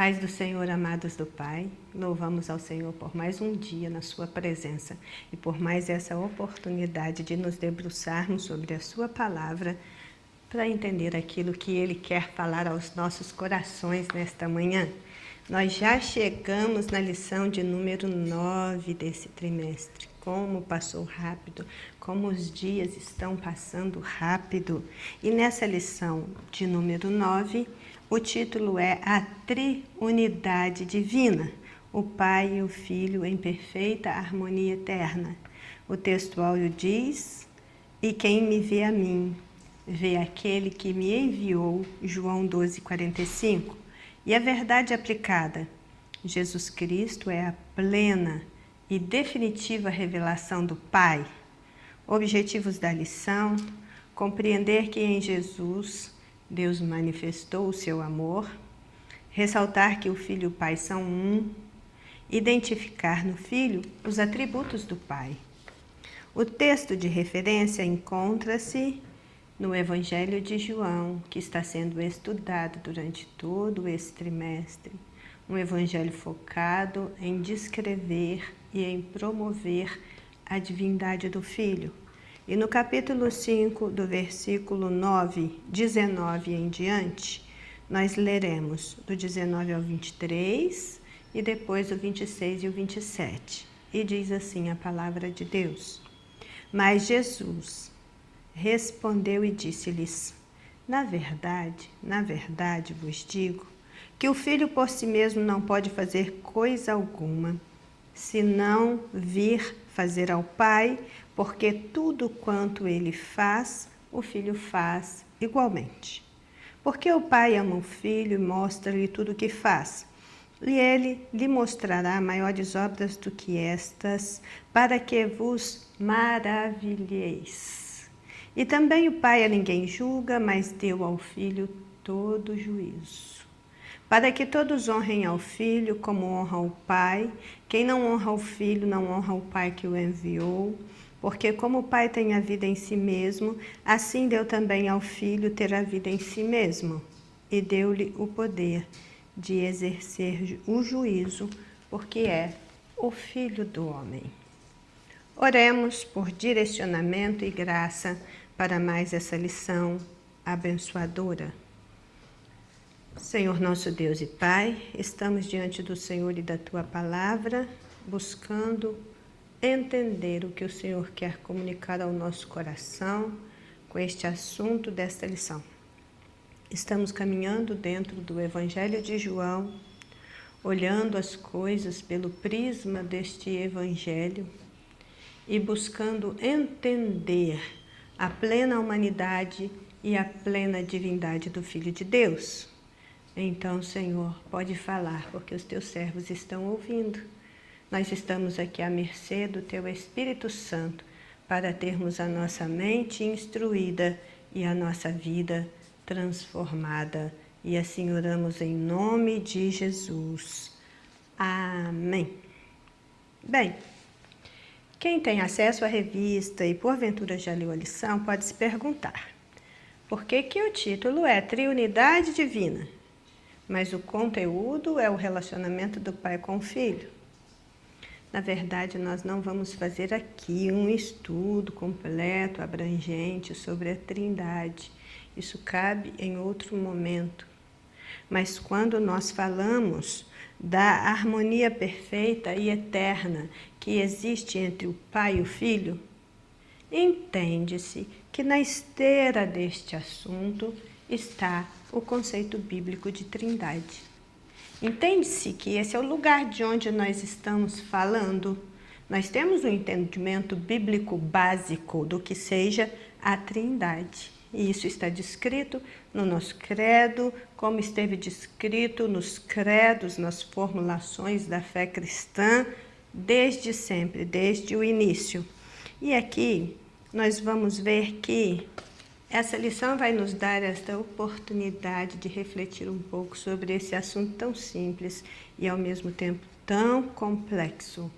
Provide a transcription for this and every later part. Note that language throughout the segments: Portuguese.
Paz do Senhor, amados do Pai, louvamos ao Senhor por mais um dia na sua presença e por mais essa oportunidade de nos debruçarmos sobre a sua palavra para entender aquilo que Ele quer falar aos nossos corações nesta manhã. Nós já chegamos na lição de número 9 desse trimestre. Como passou rápido, como os dias estão passando rápido. E nessa lição de número 9, o título é A Triunidade Divina, o Pai e o Filho em perfeita harmonia eterna. O textual diz: "E quem me vê a mim, vê aquele que me enviou", João 12:45. E a verdade aplicada: Jesus Cristo é a plena e definitiva revelação do Pai. Objetivos da lição: compreender que em Jesus Deus manifestou o seu amor, ressaltar que o Filho e o Pai são um, identificar no Filho os atributos do Pai. O texto de referência encontra-se no Evangelho de João, que está sendo estudado durante todo esse trimestre. Um evangelho focado em descrever e em promover a divindade do Filho. E no capítulo 5, do versículo 9, 19 em diante, nós leremos do 19 ao 23 e depois o 26 e o 27. E diz assim a palavra de Deus: "Mas Jesus respondeu e disse-lhes: na verdade vos digo, que o Filho por si mesmo não pode fazer coisa alguma, senão vir fazer ao Pai, porque tudo quanto ele faz, o Filho faz igualmente. Porque o Pai ama o Filho e mostra-lhe tudo o que faz, e ele lhe mostrará maiores obras do que estas, para que vos maravilheis. E também o Pai a ninguém julga, mas deu ao Filho todo juízo, para que todos honrem ao Filho como honram o Pai. Quem não honra o Filho não honra o Pai que o enviou, porque como o Pai tem a vida em si mesmo, assim deu também ao Filho ter a vida em si mesmo, e deu-lhe o poder de exercer o juízo, porque é o Filho do homem." Oremos por direcionamento e graça para mais essa lição abençoadora. Senhor nosso Deus e Pai, estamos diante do Senhor e da Tua Palavra, buscando entender o que o Senhor quer comunicar ao nosso coração com este assunto desta lição. Estamos caminhando dentro do Evangelho de João, olhando as coisas pelo prisma deste Evangelho e buscando entender a plena humanidade e a plena divindade do Filho de Deus. Então, Senhor, pode falar, porque os teus servos estão ouvindo. Nós estamos aqui à mercê do teu Espírito Santo para termos a nossa mente instruída e a nossa vida transformada. E assim oramos em nome de Jesus. Amém. Bem, quem tem acesso à revista e porventura já leu a lição pode se perguntar: por que o título é Triunidade Divina, mas o conteúdo é o relacionamento do Pai com o Filho? Na verdade, nós não vamos fazer aqui um estudo completo, abrangente sobre a Trindade. Isso cabe em outro momento. Mas quando nós falamos da harmonia perfeita e eterna que existe entre o Pai e o Filho, entende-se que na esteira deste assunto está o conceito bíblico de Trindade. Entende-se que esse é o lugar de onde nós estamos falando. Nós temos um entendimento bíblico básico do que seja a Trindade. E isso está descrito no nosso credo, como esteve descrito nos credos, nas formulações da fé cristã, desde sempre, desde o início. E aqui nós vamos ver que essa lição vai nos dar esta oportunidade de refletir um pouco sobre esse assunto tão simples e ao mesmo tempo tão complexo,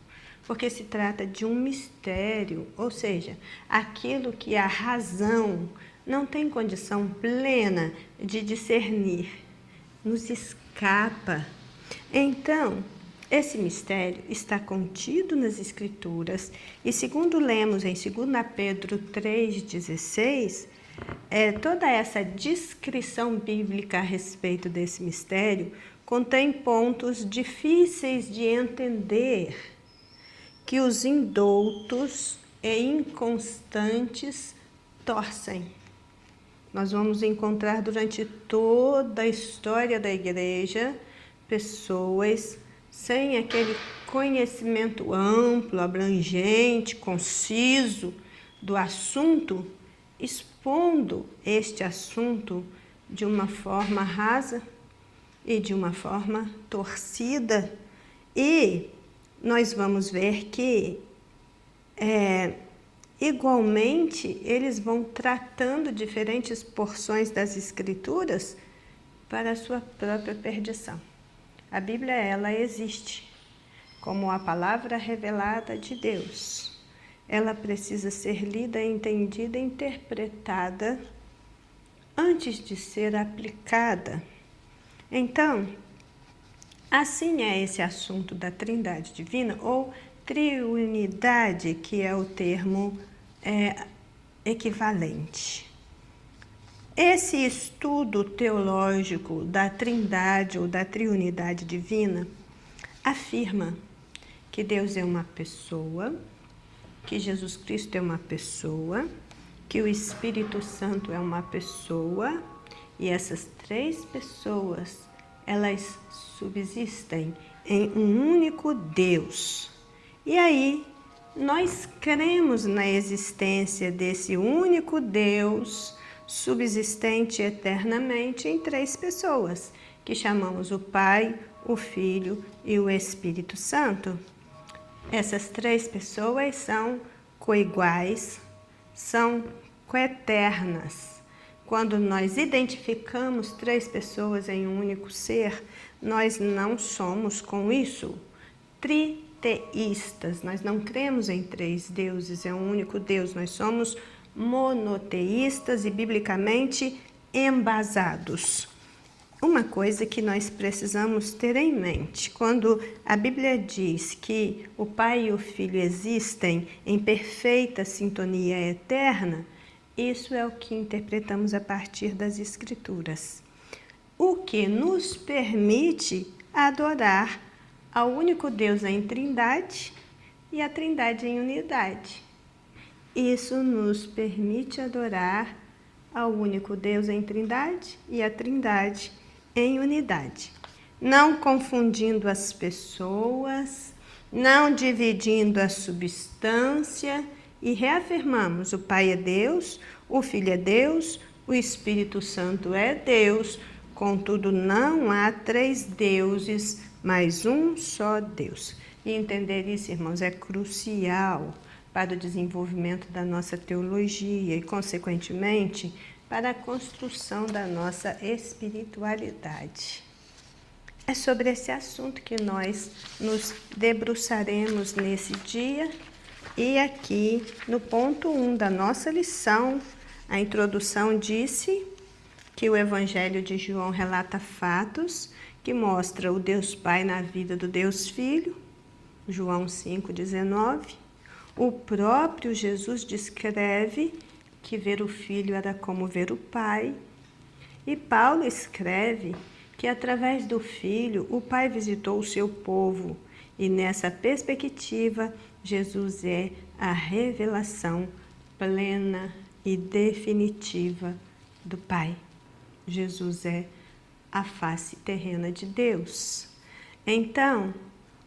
porque se trata de um mistério, ou seja, aquilo que a razão não tem condição plena de discernir, nos escapa Então, esse mistério está contido nas Escrituras e, segundo lemos em 2 Pedro 3,16, toda essa descrição bíblica a respeito desse mistério contém pontos difíceis de entender que os indoutos e inconstantes torcem. Nós vamos encontrar durante toda a história da igreja pessoas sem aquele conhecimento amplo, abrangente, conciso do assunto, expondo este assunto de uma forma rasa e de uma forma torcida. E nós vamos ver que, igualmente, eles vão tratando diferentes porções das Escrituras para a sua própria perdição. A Bíblia, ela existe como a palavra revelada de Deus. Ela precisa ser lida, entendida e interpretada antes de ser aplicada. Então, assim é esse assunto da Trindade Divina, ou triunidade, que é o termo equivalente. Esse estudo teológico da Trindade ou da Triunidade Divina afirma que Deus é uma pessoa, que Jesus Cristo é uma pessoa, que o Espírito Santo é uma pessoa, e essas três pessoas, elas subsistem em um único Deus. E aí, nós cremos na existência desse único Deus, subsistente eternamente em três pessoas, que chamamos o Pai, o Filho e o Espírito Santo. Essas três pessoas são coiguais, são coeternas. Quando nós identificamos três pessoas em um único ser, nós não somos, com isso, triteístas. Nós não cremos em três deuses, é um único Deus. Nós somos monoteístas e biblicamente embasados. Uma coisa que nós precisamos ter em mente, quando a Bíblia diz que o Pai e o Filho existem em perfeita sintonia eterna, isso é o que interpretamos a partir das Escrituras, o que nos permite adorar ao único Deus em Trindade e a Trindade em unidade. Isso nos permite adorar ao único Deus em Trindade e a Trindade em unidade, não confundindo as pessoas, não dividindo a substância, e reafirmamos: o Pai é Deus, o Filho é Deus, o Espírito Santo é Deus, contudo não há três deuses, mas um só Deus. E entender isso, irmãos, é crucial para o desenvolvimento da nossa teologia e, consequentemente, para a construção da nossa espiritualidade. É sobre esse assunto que nós nos debruçaremos nesse dia. E aqui, no ponto 1 da nossa lição, a introdução disse que o Evangelho de João relata fatos que mostram o Deus Pai na vida do Deus Filho, João 5,19. O próprio Jesus descreve que ver o Filho era como ver o Pai. E Paulo escreve que através do Filho o Pai visitou o seu povo. E nessa perspectiva, Jesus é a revelação plena e definitiva do Pai. Jesus é a face terrena de Deus. Então,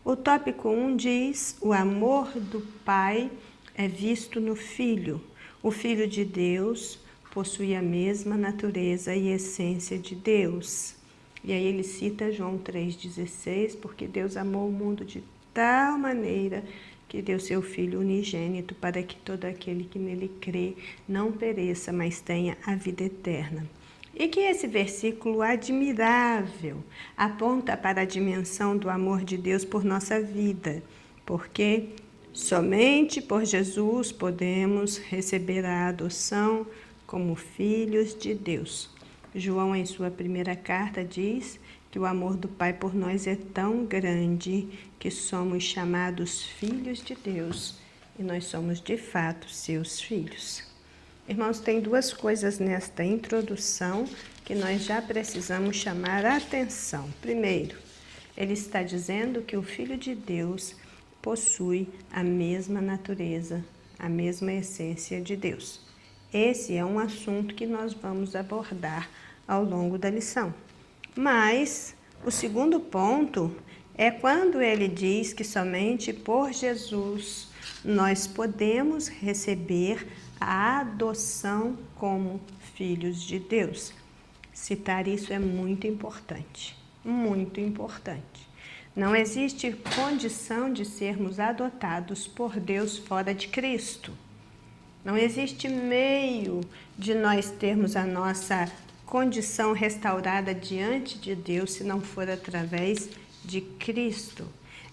o tópico 1 diz: o amor do Pai é visto no Filho. O Filho de Deus possui a mesma natureza e essência de Deus. E aí ele cita João 3,16, porque Deus amou o mundo de tal maneira que deu seu Filho unigênito para que todo aquele que nele crê não pereça, mas tenha a vida eterna. E que esse versículo admirável aponta para a dimensão do amor de Deus por nossa vida, porque somente por Jesus podemos receber a adoção como filhos de Deus. João, em sua primeira carta, diz que o amor do Pai por nós é tão grande que somos chamados filhos de Deus e nós somos de fato seus filhos. Irmãos, tem duas coisas nesta introdução que nós já precisamos chamar a atenção. Primeiro, ele está dizendo que o Filho de Deus possui a mesma natureza, a mesma essência de Deus. Esse é um assunto que nós vamos abordar ao longo da lição. Mas o segundo ponto é quando ele diz que somente por Jesus nós podemos receber a adoção como filhos de Deus. Citar isso é muito importante, muito importante. Não existe condição de sermos adotados por Deus fora de Cristo. Não existe meio de nós termos a nossa condição restaurada diante de Deus se não for através de Cristo.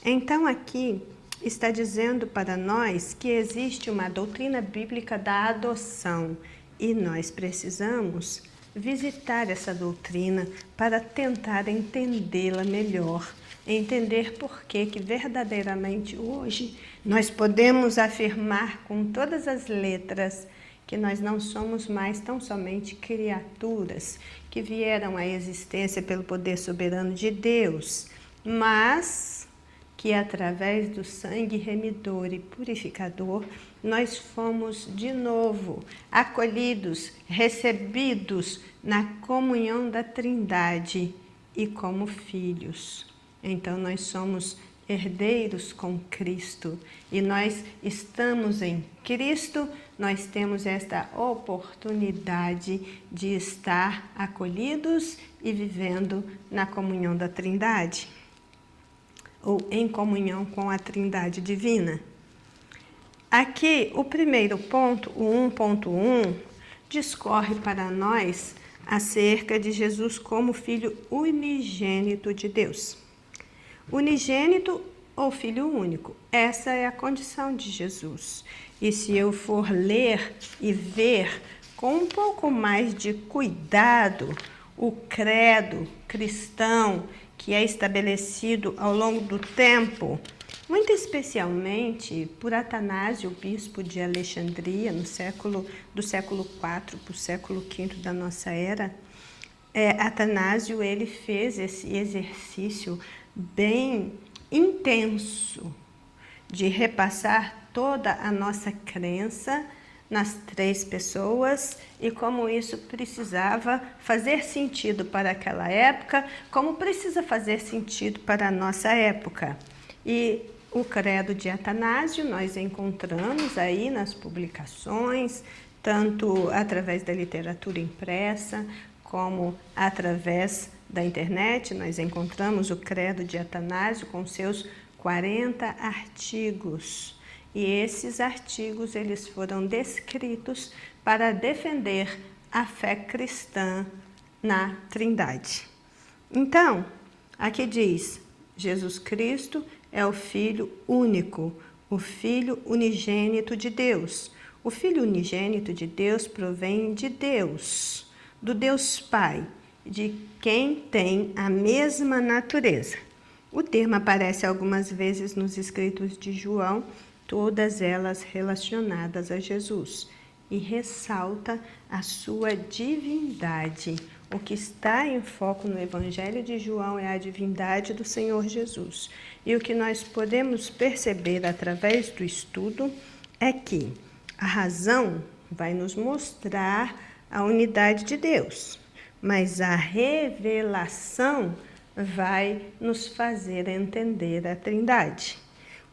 Então aqui está dizendo para nós que existe uma doutrina bíblica da adoção e nós precisamos visitar essa doutrina para tentar entendê-la melhor, entender por que verdadeiramente hoje nós podemos afirmar com todas as letras que nós não somos mais tão somente criaturas que vieram à existência pelo poder soberano de Deus, mas que através do sangue remidor e purificador nós fomos de novo acolhidos, recebidos na comunhão da Trindade e como filhos. Então nós somos herdeiros com Cristo e nós estamos em Cristo, nós temos esta oportunidade de estar acolhidos e vivendo na comunhão da Trindade, ou em comunhão com a Trindade Divina. Aqui, o primeiro ponto, o 1.1, discorre para nós acerca de Jesus como Filho unigênito de Deus. Unigênito ou Filho único, essa é a condição de Jesus. E se eu for ler e ver com um pouco mais de cuidado o credo cristão que é estabelecido ao longo do tempo, muito especialmente por Atanásio, bispo de Alexandria, do século IV para o século V da nossa era, Atanásio ele fez esse exercício bem intenso de repassar toda a nossa crença nas três pessoas e como isso precisava fazer sentido para aquela época, como precisa fazer sentido para a nossa época. E o credo de Atanásio nós encontramos aí nas publicações, tanto através da literatura impressa, como através da internet. Nós encontramos o credo de Atanásio com seus 40 artigos. E esses artigos eles foram descritos para defender a fé cristã na Trindade. Então, aqui diz, Jesus Cristo é o Filho único, o Filho unigênito de Deus. O Filho unigênito de Deus provém de Deus, do Deus Pai, de quem tem a mesma natureza. O termo aparece algumas vezes nos escritos de João, todas elas relacionadas a Jesus, e ressalta a sua divindade. O que está em foco no Evangelho de João é a divindade do Senhor Jesus. E o que nós podemos perceber através do estudo é que a razão vai nos mostrar a unidade de Deus, mas a revelação vai nos fazer entender a Trindade.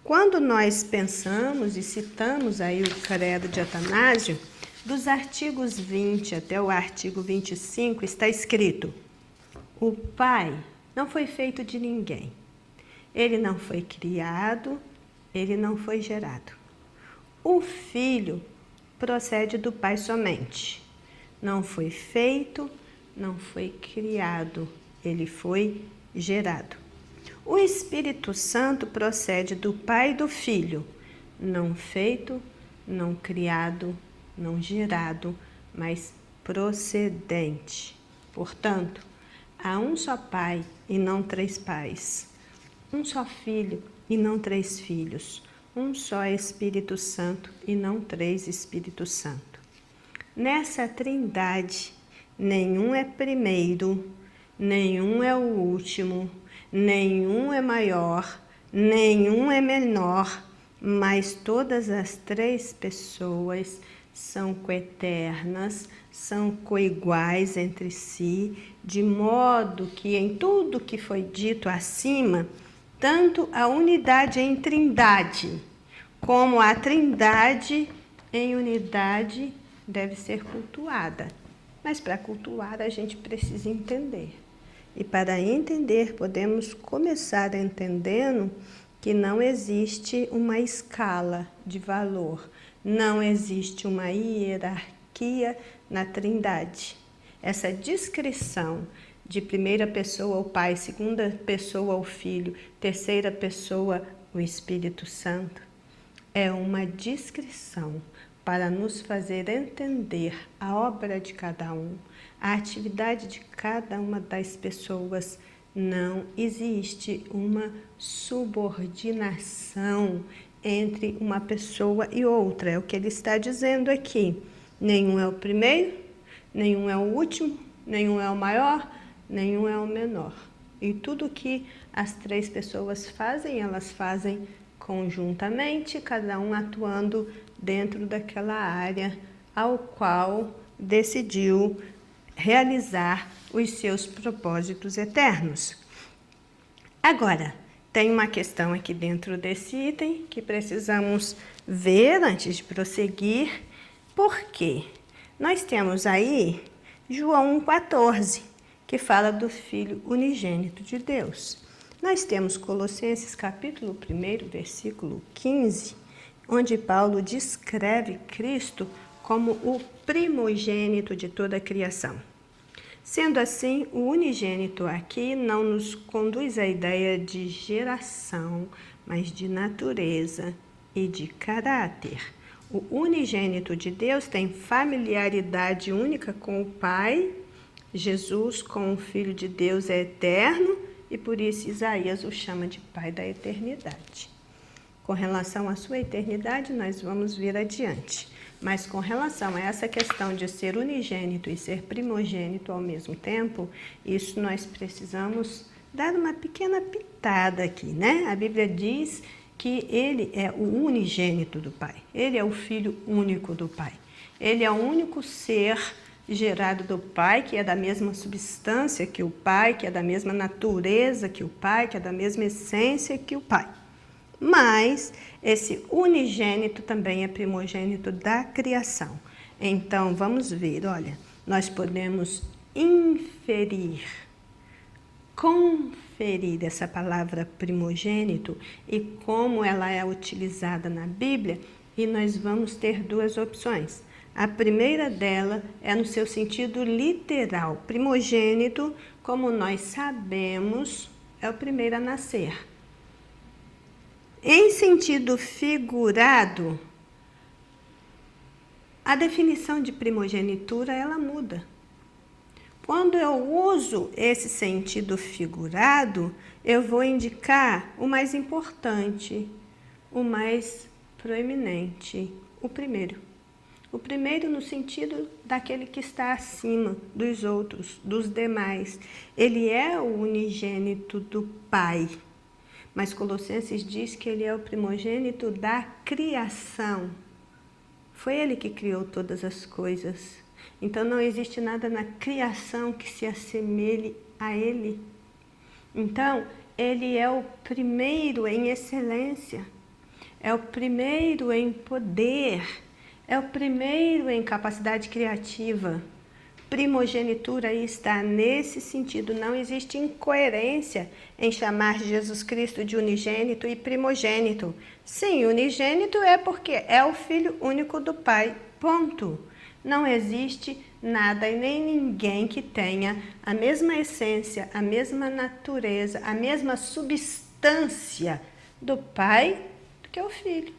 Quando nós pensamos e citamos aí o credo de Atanásio, dos artigos 20 até o artigo 25 está escrito: o Pai não foi feito de ninguém, ele não foi criado, ele não foi gerado. O Filho procede do Pai somente, não foi feito, não foi criado, ele foi gerado. O Espírito Santo procede do Pai e do Filho, não feito, não criado, não gerado, mas procedente. Portanto, Há um só Pai e não três pais. Um só Filho e não três filhos. Um só Espírito Santo e não três Espíritos Santo. Nessa trindade, nenhum é primeiro, nenhum é o último, nenhum é maior, nenhum é menor, mas todas as três pessoas são coeternas, são coiguais entre si, de modo que em tudo que foi dito acima, tanto a unidade em trindade, como a trindade em unidade deve ser cultuada. Mas para cultuar a gente precisa entender. E para entender, podemos começar entendendo que não existe uma escala de valor, não existe uma hierarquia na trindade. Essa descrição de primeira pessoa o Pai, segunda pessoa o Filho, terceira pessoa o Espírito Santo, é uma descrição para nos fazer entender a obra de cada um, a atividade de cada uma das pessoas. Não existe uma subordinação entre uma pessoa e outra. É o que ele está dizendo aqui. Nenhum é o primeiro, nenhum é o último, nenhum é o maior, nenhum é o menor. E tudo que as três pessoas fazem, elas fazem conjuntamente, cada um atuando dentro daquela área ao qual decidiu realizar os seus propósitos eternos. Agora, tem uma questão aqui dentro desse item que precisamos ver antes de prosseguir. Por quê? Nós temos aí João 1,14, que fala do Filho unigênito de Deus. Nós temos Colossenses capítulo 1, versículo 15, onde Paulo descreve Cristo como o primogênito de toda a criação. Sendo assim, o unigênito aqui não nos conduz à ideia de geração, mas de natureza e de caráter. O unigênito de Deus tem familiaridade única com o Pai. Jesus, com o Filho de Deus, é eterno e por isso Isaías o chama de Pai da eternidade. Com relação à sua eternidade, nós vamos vir adiante. Mas com relação a essa questão de ser unigênito e ser primogênito ao mesmo tempo, isso nós precisamos dar uma pequena pitada aqui, né? A Bíblia diz que ele é o unigênito do Pai. Ele é o Filho único do Pai. Ele é o único ser gerado do Pai, que é da mesma substância que o Pai, que é da mesma natureza que o Pai, que é da mesma essência que o Pai. Mas esse unigênito também é primogênito da criação. Então, vamos ver, olha, nós podemos inferir, conferir essa palavra primogênito e como ela é utilizada na Bíblia, e nós vamos ter duas opções. A primeira dela é no seu sentido literal. Primogênito, como nós sabemos, é o primeiro a nascer. Em sentido figurado, a definição de primogenitura ela muda. Quando eu uso esse sentido figurado, eu vou indicar o mais importante, o mais proeminente, o primeiro. O primeiro no sentido daquele que está acima dos outros, dos demais. Ele é o unigênito do Pai. Mas Colossenses diz que ele é o primogênito da criação. Foi ele que criou todas as coisas. Então não existe nada na criação que se assemelhe a ele. Então, ele é o primeiro em excelência, é o primeiro em poder, é o primeiro em capacidade criativa. Primogenitura aí está nesse sentido. Não existe incoerência em chamar Jesus Cristo de unigênito e primogênito. Sim, unigênito é porque é o Filho único do Pai. Ponto. Não existe nada e nem ninguém que tenha a mesma essência, a mesma natureza, a mesma substância do Pai do que o Filho.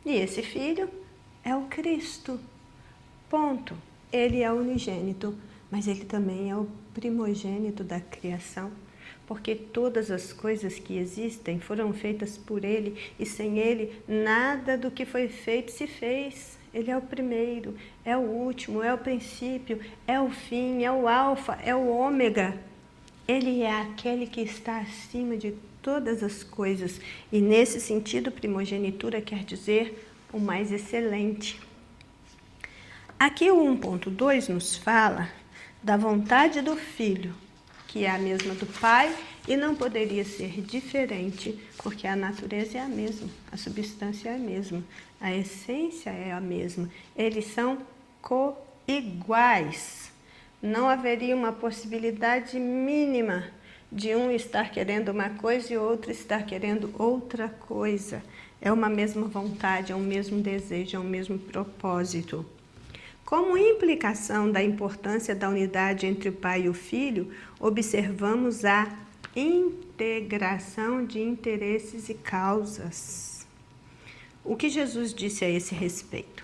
E esse Filho é o Cristo. Ponto. Ele é unigênito mas Ele também é o primogênito da criação, porque todas as coisas que existem foram feitas por Ele, e sem Ele nada do que foi feito se fez. Ele é o primeiro, é o último, é o princípio, é o fim, é o alfa, é o ômega. Ele é aquele que está acima de todas as coisas, e nesse sentido, primogenitura quer dizer o mais excelente. Aqui o 1.2 nos fala da vontade do Filho, que é a mesma do Pai e não poderia ser diferente, porque a natureza é a mesma, a substância é a mesma, a essência é a mesma. Eles são coiguais. Não haveria uma possibilidade mínima de um estar querendo uma coisa e o outro estar querendo outra coisa. É uma mesma vontade, é um mesmo desejo, é um mesmo propósito. Como implicação da importância da unidade entre o Pai e o Filho, observamos a integração de interesses e causas. O que Jesus disse a esse respeito?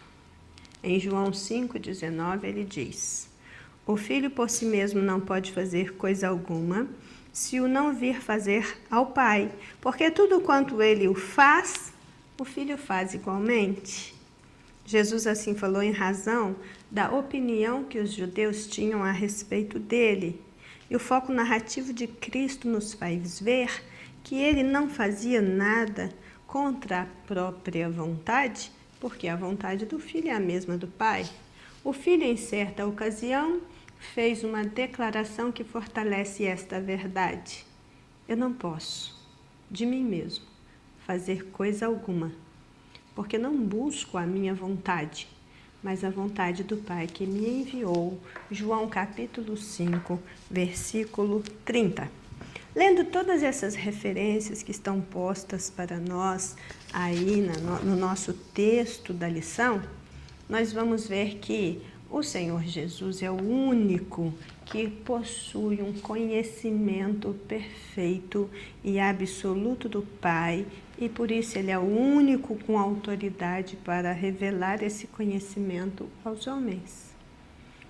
Em João 5,19, ele diz: o Filho por si mesmo não pode fazer coisa alguma, se o não vir fazer ao Pai, porque tudo quanto ele o faz, o Filho faz igualmente. Jesus assim falou em razão da opinião que os judeus tinham a respeito dele. E o foco narrativo de Cristo nos faz ver que ele não fazia nada contra a própria vontade, porque a vontade do Filho é a mesma do Pai. O Filho, em certa ocasião, fez uma declaração que fortalece esta verdade. Eu não posso, de mim mesmo, fazer coisa alguma, porque não busco a minha vontade, mas a vontade do Pai que me enviou. João capítulo 5, versículo 30. Lendo todas essas referências que estão postas para nós aí no nosso texto da lição, nós vamos ver que o Senhor Jesus é o único que possui um conhecimento perfeito e absoluto do Pai, e por isso ele é o único com autoridade para revelar esse conhecimento aos homens.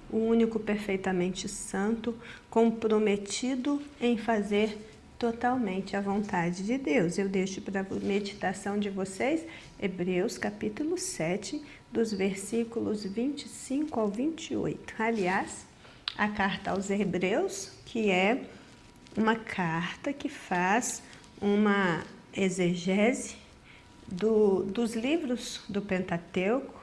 O único perfeitamente santo, comprometido em fazer totalmente a vontade de Deus. Eu deixo para a meditação de vocês Hebreus capítulo 7, dos versículos 25 ao 28. Aliás, a carta aos Hebreus, que é uma carta que faz uma exegese dos livros do Pentateuco,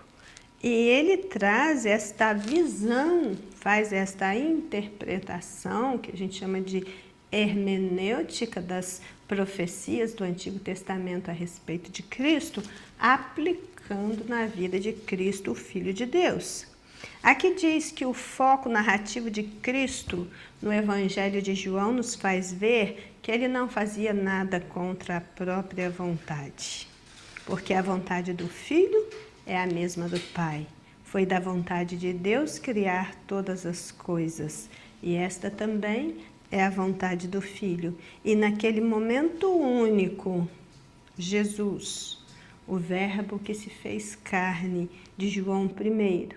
e ele traz esta visão, faz esta interpretação, que a gente chama de hermenêutica das profecias do Antigo Testamento a respeito de Cristo, aplicando na vida de Cristo, o Filho de Deus. Aqui diz que o foco narrativo de Cristo no Evangelho de João nos faz ver que ele não fazia nada contra a própria vontade, porque a vontade do Filho é a mesma do Pai. Foi da vontade de Deus criar todas as coisas, e esta também é a vontade do Filho. E naquele momento único, Jesus, o Verbo que se fez carne, de João 1,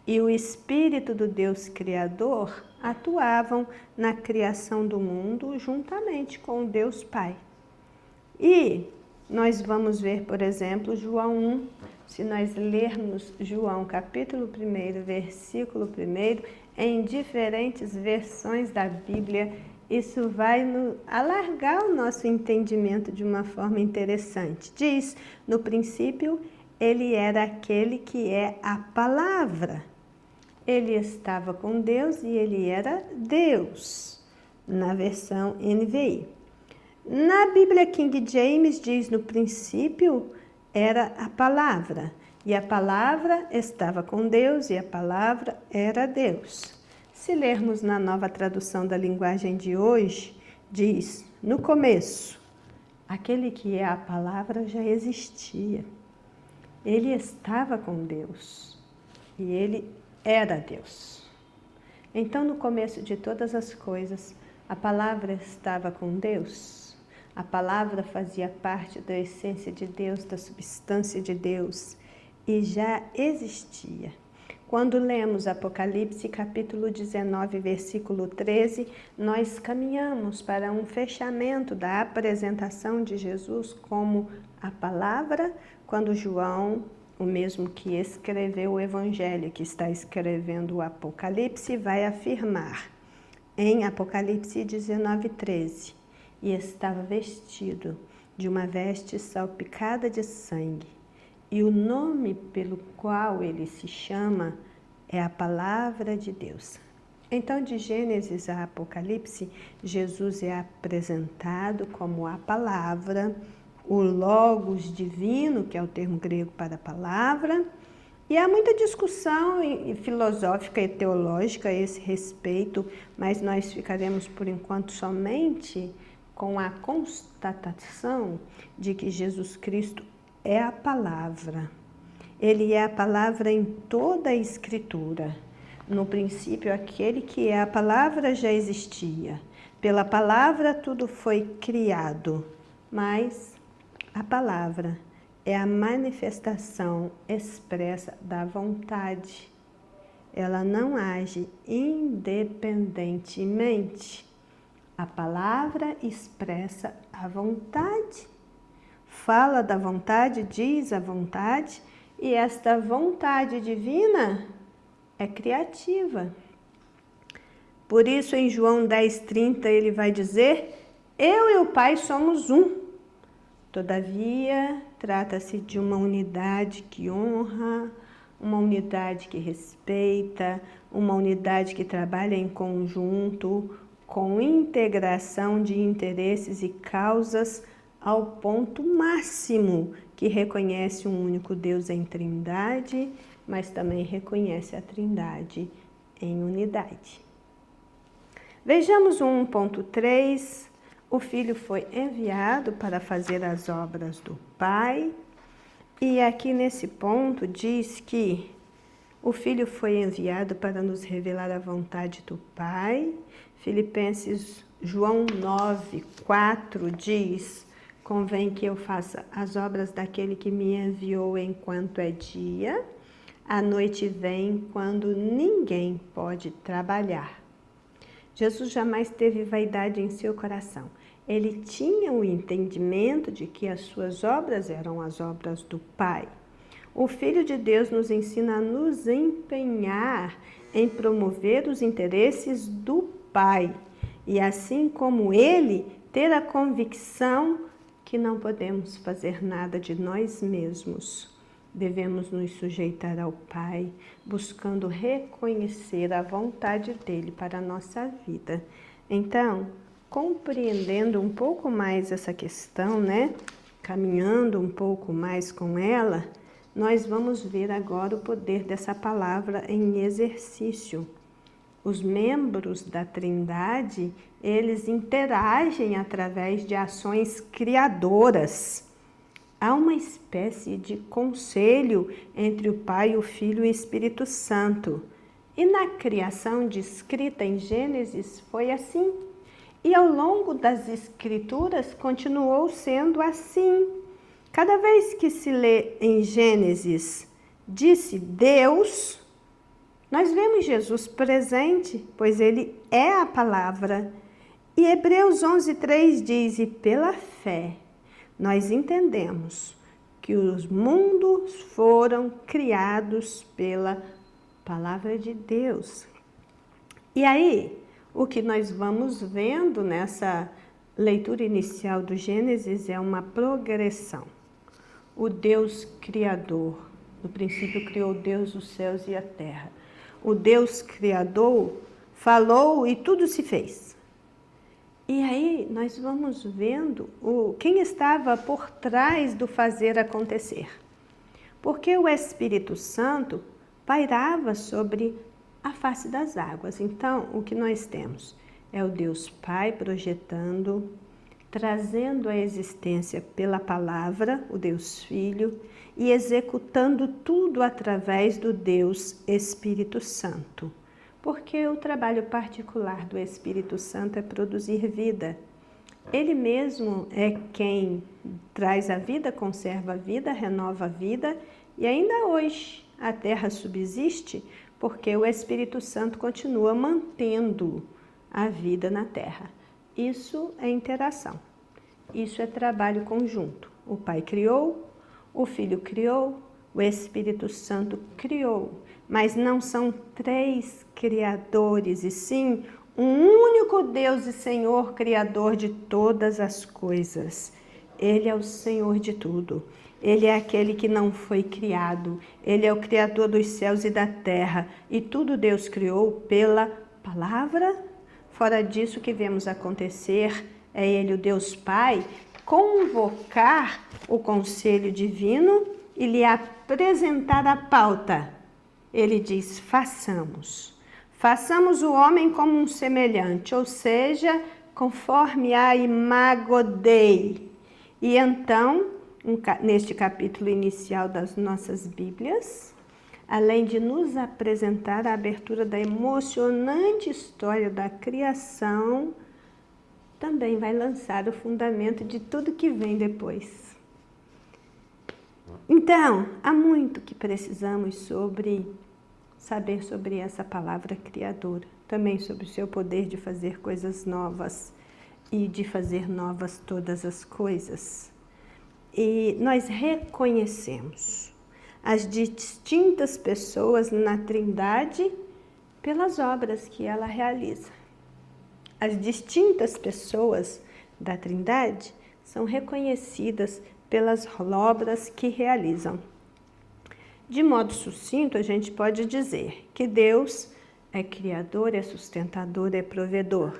e o Espírito do Deus Criador atuavam na criação do mundo juntamente com o Deus Pai. E nós vamos ver, por exemplo, João 1, se nós lermos João capítulo 1, versículo 1, em diferentes versões da Bíblia, isso vai alargar o nosso entendimento de uma forma interessante. Diz, no princípio, ele era aquele que é a palavra. Ele estava com Deus e ele era Deus, na versão NVI. Na Bíblia King James diz, no princípio era a palavra, e a palavra estava com Deus e a palavra era Deus. Se lermos na nova tradução da linguagem de hoje, diz, no começo, aquele que é a palavra já existia. Ele estava com Deus e ele era Deus. Então, no começo de todas as coisas, a palavra estava com Deus. A palavra fazia parte da essência de Deus, da substância de Deus, e já existia. Quando lemos Apocalipse capítulo 19, versículo 13, nós caminhamos para um fechamento da apresentação de Jesus como a palavra, quando João, o mesmo que escreveu o Evangelho, que está escrevendo o Apocalipse, vai afirmar em Apocalipse 19, 13, e estava vestido de uma veste salpicada de sangue, e o nome pelo qual ele se chama é a Palavra de Deus. Então, de Gênesis a Apocalipse, Jesus é apresentado como a Palavra, o Logos divino, que é o termo grego para palavra, e há muita discussão filosófica e teológica a esse respeito, mas nós ficaremos por enquanto somente com a constatação de que Jesus Cristo é a palavra. Ele é a palavra em toda a Escritura. No princípio, aquele que é a palavra já existia. Pela palavra tudo foi criado, mas a palavra é a manifestação expressa da vontade. Ela não age independentemente. A palavra expressa a vontade, fala da vontade, diz a vontade, e esta vontade divina é criativa. Por isso, em João 10,30, ele vai dizer: eu e o Pai somos um. Todavia, trata-se de uma unidade que honra, uma unidade que respeita, uma unidade que trabalha em conjunto, com integração de interesses e causas ao ponto máximo, que reconhece um único Deus em Trindade, mas também reconhece a Trindade em unidade. Vejamos o 1.3. O Filho foi enviado para fazer as obras do Pai. E aqui nesse ponto diz que o Filho foi enviado para nos revelar a vontade do Pai. João 9:4 diz: convém que eu faça as obras daquele que me enviou enquanto é dia. A noite vem quando ninguém pode trabalhar. Jesus jamais teve vaidade em seu coração. Ele tinha o entendimento de que as suas obras eram as obras do Pai. O Filho de Deus nos ensina a nos empenhar em promover os interesses do Pai. E assim como Ele, ter a convicção que não podemos fazer nada de nós mesmos. Devemos nos sujeitar ao Pai, buscando reconhecer a vontade dEle para a nossa vida. Então, compreendendo um pouco mais essa questão, caminhando um pouco mais com ela, nós vamos ver agora o poder dessa palavra em exercício. Os membros da Trindade, eles interagem através de ações criadoras. Há uma espécie de conselho entre o Pai, o Filho e o Espírito Santo. E na criação descrita em Gênesis foi assim. E ao longo das Escrituras continuou sendo assim. Cada vez que se lê em Gênesis, disse Deus, nós vemos Jesus presente, pois Ele é a palavra. E Hebreus 11:3 diz: e pela fé nós entendemos que os mundos foram criados pela palavra de Deus. E aí, o que nós vamos vendo nessa leitura inicial do Gênesis é uma progressão. O Deus Criador, no princípio criou Deus os céus e a terra. O Deus Criador falou e tudo se fez. E aí nós vamos vendo quem estava por trás do fazer acontecer. Porque o Espírito Santo pairava sobre a face das águas. Então, o que nós temos é o Deus Pai projetando, trazendo a existência pela palavra, o Deus Filho, e executando tudo através do Deus Espírito Santo. Porque o trabalho particular do Espírito Santo é produzir vida. Ele mesmo é quem traz a vida, conserva a vida, renova a vida, e ainda hoje a terra subsiste porque o Espírito Santo continua mantendo a vida na terra. Isso é interação. Isso é trabalho conjunto. O Pai criou, o Filho criou, o Espírito Santo criou. Mas não são três criadores, e sim um único Deus e Senhor, Criador de todas as coisas. Ele é o Senhor de tudo. Ele é aquele que não foi criado. Ele é o Criador dos céus e da terra. E tudo Deus criou pela palavra. Fora disso, o que vemos acontecer é Ele, o Deus Pai, convocar o conselho divino e lhe apresentar a pauta. Ele diz, façamos o homem como um semelhante, ou seja, conforme a imago Dei. E então, neste capítulo inicial das nossas Bíblias, além de nos apresentar a abertura da emocionante história da criação, também vai lançar o fundamento de tudo que vem depois. Então, há muito que precisamos saber sobre essa palavra criadora, também sobre o seu poder de fazer coisas novas e de fazer novas todas as coisas. E nós reconhecemos as distintas pessoas na Trindade pelas obras que ela realiza. As distintas pessoas da Trindade são reconhecidas pelas obras que realizam. De modo sucinto, a gente pode dizer que Deus é Criador, é sustentador, é provedor.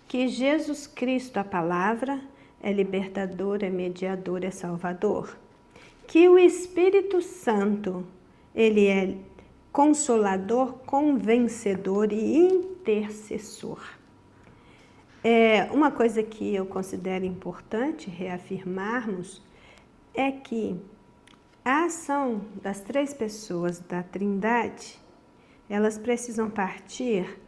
Que Jesus Cristo, a palavra, é libertador, é mediador, é salvador. Que o Espírito Santo, ele é consolador, convencedor e intercessor. Uma coisa que eu considero importante reafirmarmos é que a ação das três pessoas da Trindade, elas precisam partir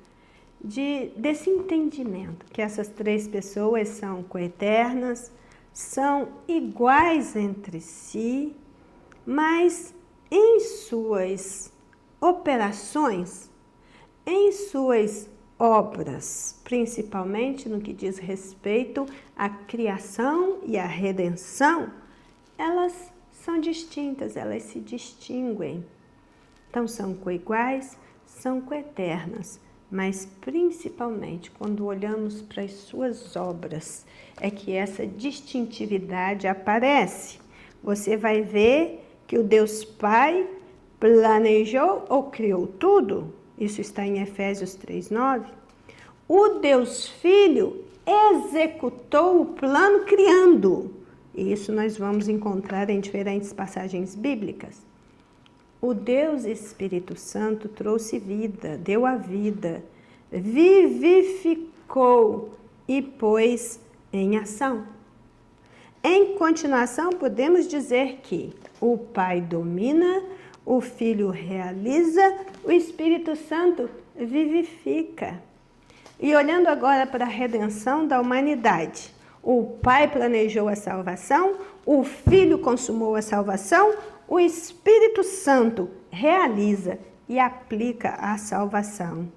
desse entendimento, que essas três pessoas são coeternas, são iguais entre si, mas em suas operações, em suas obras, principalmente no que diz respeito à criação e à redenção, elas são distintas, elas se distinguem. Então são coiguais, são coeternas, mas principalmente quando olhamos para as suas obras, é que essa distintividade aparece. Você vai ver que o Deus Pai planejou ou criou tudo, isso está em Efésios 3:9. O Deus Filho executou o plano criando. E isso nós vamos encontrar em diferentes passagens bíblicas. O Deus Espírito Santo trouxe vida, deu a vida, vivificou e pôs em ação. Em continuação, podemos dizer que o Pai domina, o Filho realiza, o Espírito Santo vivifica. E olhando agora para a redenção da humanidade, o Pai planejou a salvação, o Filho consumou a salvação, o Espírito Santo realiza e aplica a salvação.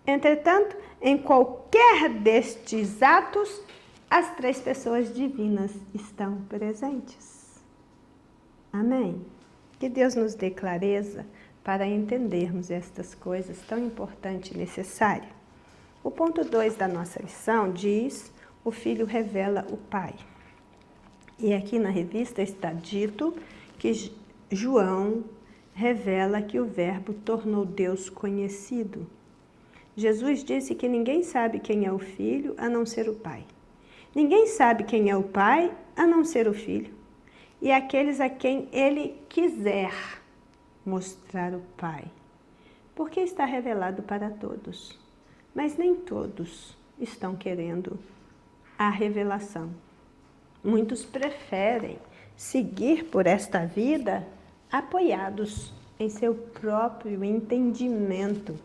Entretanto, em qualquer destes atos, as três pessoas divinas estão presentes. Amém? Que Deus nos dê clareza para entendermos estas coisas tão importantes e necessárias. O ponto 2 da nossa lição diz: o Filho revela o Pai. E aqui na revista está dito que João revela que o Verbo tornou Deus conhecido. Jesus disse que ninguém sabe quem é o Filho a não ser o Pai. Ninguém sabe quem é o Pai a não ser o Filho. E aqueles a quem Ele quiser mostrar o Pai. Porque está revelado para todos. Mas nem todos estão querendo a revelação. Muitos preferem seguir por esta vida apoiados em seu próprio entendimento.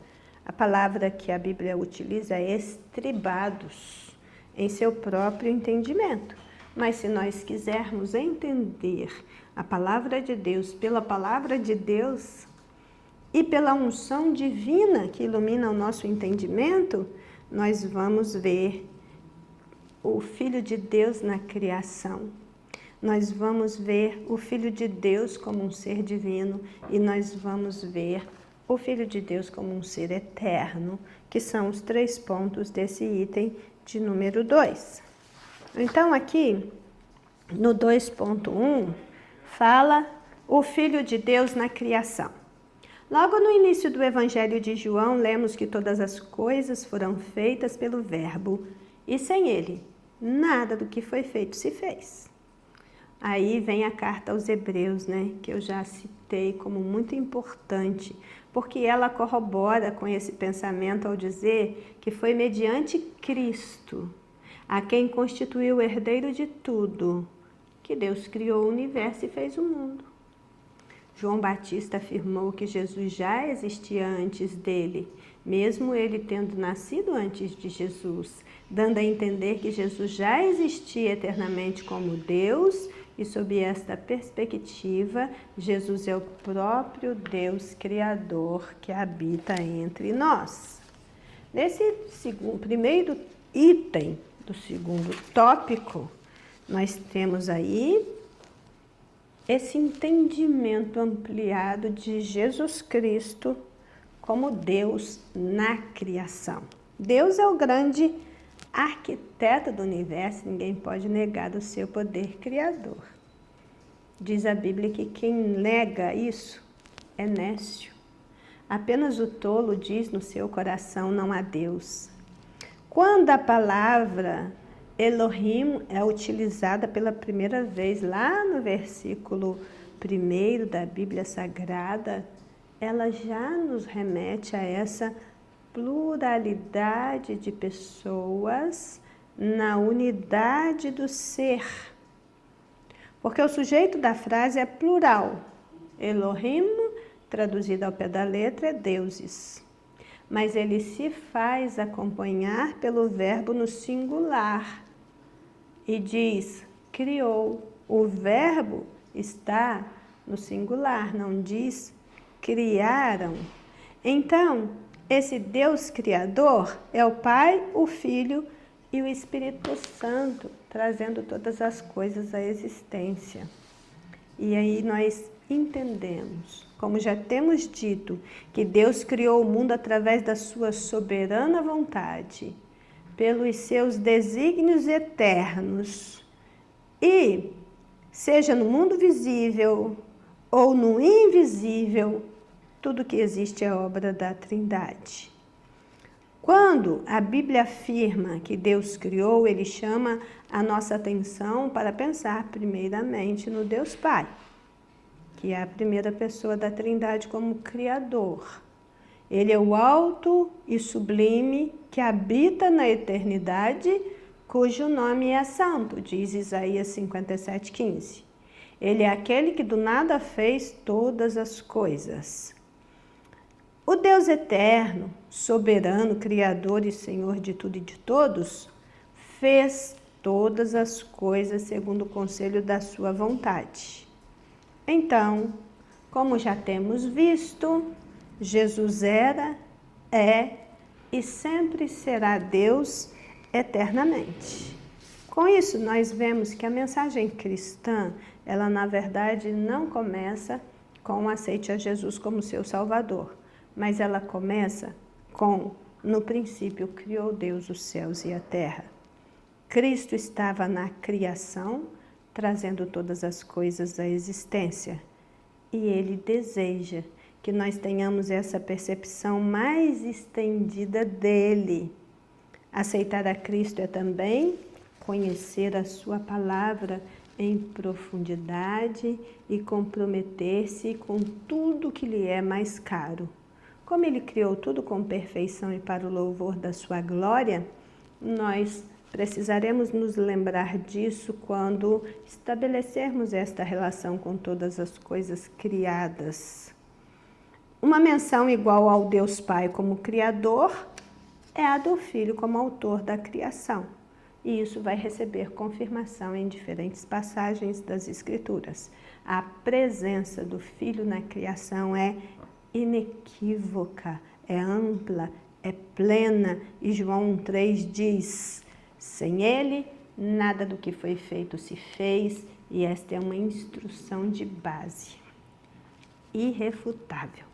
A palavra que a Bíblia utiliza é estribados em seu próprio entendimento. Mas se nós quisermos entender a palavra de Deus pela palavra de Deus, e pela unção divina que ilumina o nosso entendimento, nós vamos ver o Filho de Deus na criação. Nós vamos ver o Filho de Deus como um ser divino e nós vamos ver o Filho de Deus como um ser eterno, que são os 3 pontos desse item de número 2. Então aqui, no 2.1, fala o Filho de Deus na criação. Logo no início do Evangelho de João, lemos que todas as coisas foram feitas pelo Verbo, e sem ele, nada do que foi feito se fez. Aí vem a carta aos Hebreus, né, que eu já citei como muito importante, porque ela corrobora com esse pensamento ao dizer que foi mediante Cristo, a quem constituiu o herdeiro de tudo, que Deus criou o universo e fez o mundo. João Batista afirmou que Jesus já existia antes dele, mesmo ele tendo nascido antes de Jesus, dando a entender que Jesus já existia eternamente como Deus, e sob esta perspectiva, Jesus é o próprio Deus Criador que habita entre nós. Nesse primeiro item do segundo tópico, nós temos aí esse entendimento ampliado de Jesus Cristo como Deus na criação. Deus é o grande arquiteto do universo, ninguém pode negar o seu poder criador. Diz a Bíblia que quem nega isso é nécio. Apenas o tolo diz no seu coração: não há Deus. Quando a palavra Elohim é utilizada pela primeira vez lá no versículo 1 da Bíblia Sagrada, ela já nos remete a essa pluralidade de pessoas na unidade do ser. Porque o sujeito da frase é plural. Elohim, traduzido ao pé da letra, é deuses. Mas ele se faz acompanhar pelo verbo no singular. E diz, criou. O verbo está no singular, não diz criaram. Então, esse Deus Criador é o Pai, o Filho e o Espírito Santo, trazendo todas as coisas à existência. E aí nós entendemos, como já temos dito, que Deus criou o mundo através da sua soberana vontade, pelos seus desígnios eternos. E, seja no mundo visível ou no invisível, tudo que existe é obra da Trindade. Quando a Bíblia afirma que Deus criou, ele chama a nossa atenção para pensar primeiramente no Deus Pai, que é a primeira pessoa da Trindade como Criador. Ele é o alto e sublime que habita na eternidade, cujo nome é santo, diz Isaías 57:15. Ele é aquele que do nada fez todas as coisas. O Deus eterno, soberano, criador e senhor de tudo e de todos, fez todas as coisas segundo o conselho da sua vontade. Então, como já temos visto, Jesus era, é e sempre será Deus eternamente. Com isso, nós vemos que a mensagem cristã, ela na verdade não começa com o aceite a Jesus como seu Salvador, mas ela começa com, no princípio, criou Deus os céus e a terra. Cristo estava na criação, trazendo todas as coisas à existência. E Ele deseja que nós tenhamos essa percepção mais estendida dEle. Aceitar a Cristo é também conhecer a sua palavra em profundidade e comprometer-se com tudo que lhe é mais caro. Como Ele criou tudo com perfeição e para o louvor da sua glória, nós precisaremos nos lembrar disso quando estabelecermos esta relação com todas as coisas criadas. Uma menção igual ao Deus Pai como Criador é a do Filho como autor da criação. E isso vai receber confirmação em diferentes passagens das Escrituras. A presença do Filho na criação é inequívoca, é ampla, é plena. E João 3 diz, sem ele, nada do que foi feito se fez, e esta é uma instrução de base, irrefutável.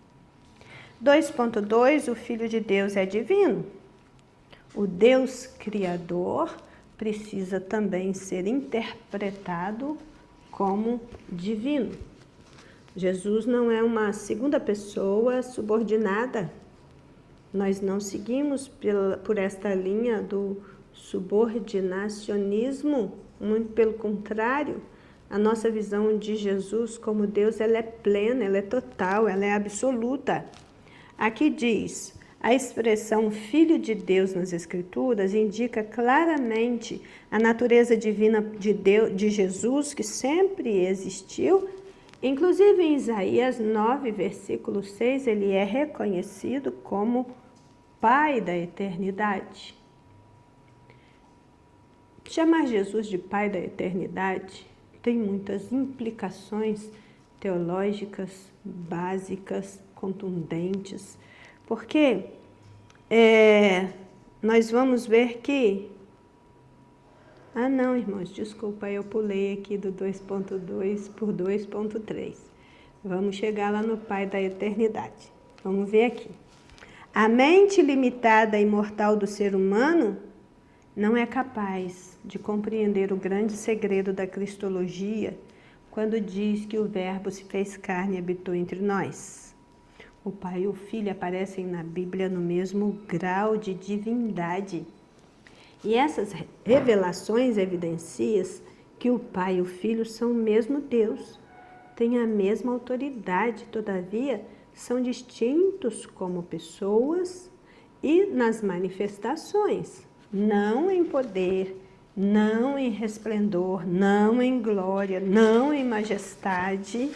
2.2, o Filho de Deus é divino. O Deus Criador precisa também ser interpretado como divino. Jesus não é uma segunda pessoa subordinada. Nós não seguimos por esta linha do subordinacionismo, muito pelo contrário. A nossa visão de Jesus como Deus, ela é plena, ela é total, ela é absoluta. Aqui diz, a expressão Filho de Deus nas Escrituras indica claramente a natureza divina de Jesus, que sempre existiu. Inclusive em Isaías 9, versículo 6, ele é reconhecido como Pai da eternidade. Chamar Jesus de Pai da eternidade tem muitas implicações teológicas, básicas, contundentes, porque nós vamos ver que... Ah não, irmãos, desculpa, eu pulei aqui do 2.2 por 2.3. Vamos chegar lá no Pai da eternidade. Vamos ver aqui. A mente limitada e mortal do ser humano não é capaz de compreender o grande segredo da cristologia quando diz que o Verbo se fez carne e habitou entre nós. O Pai e o Filho aparecem na Bíblia no mesmo grau de divindade. E essas revelações evidenciam que o Pai e o Filho são o mesmo Deus, têm a mesma autoridade, todavia são distintos como pessoas e nas manifestações, não em poder, não em resplendor, não em glória, não em majestade.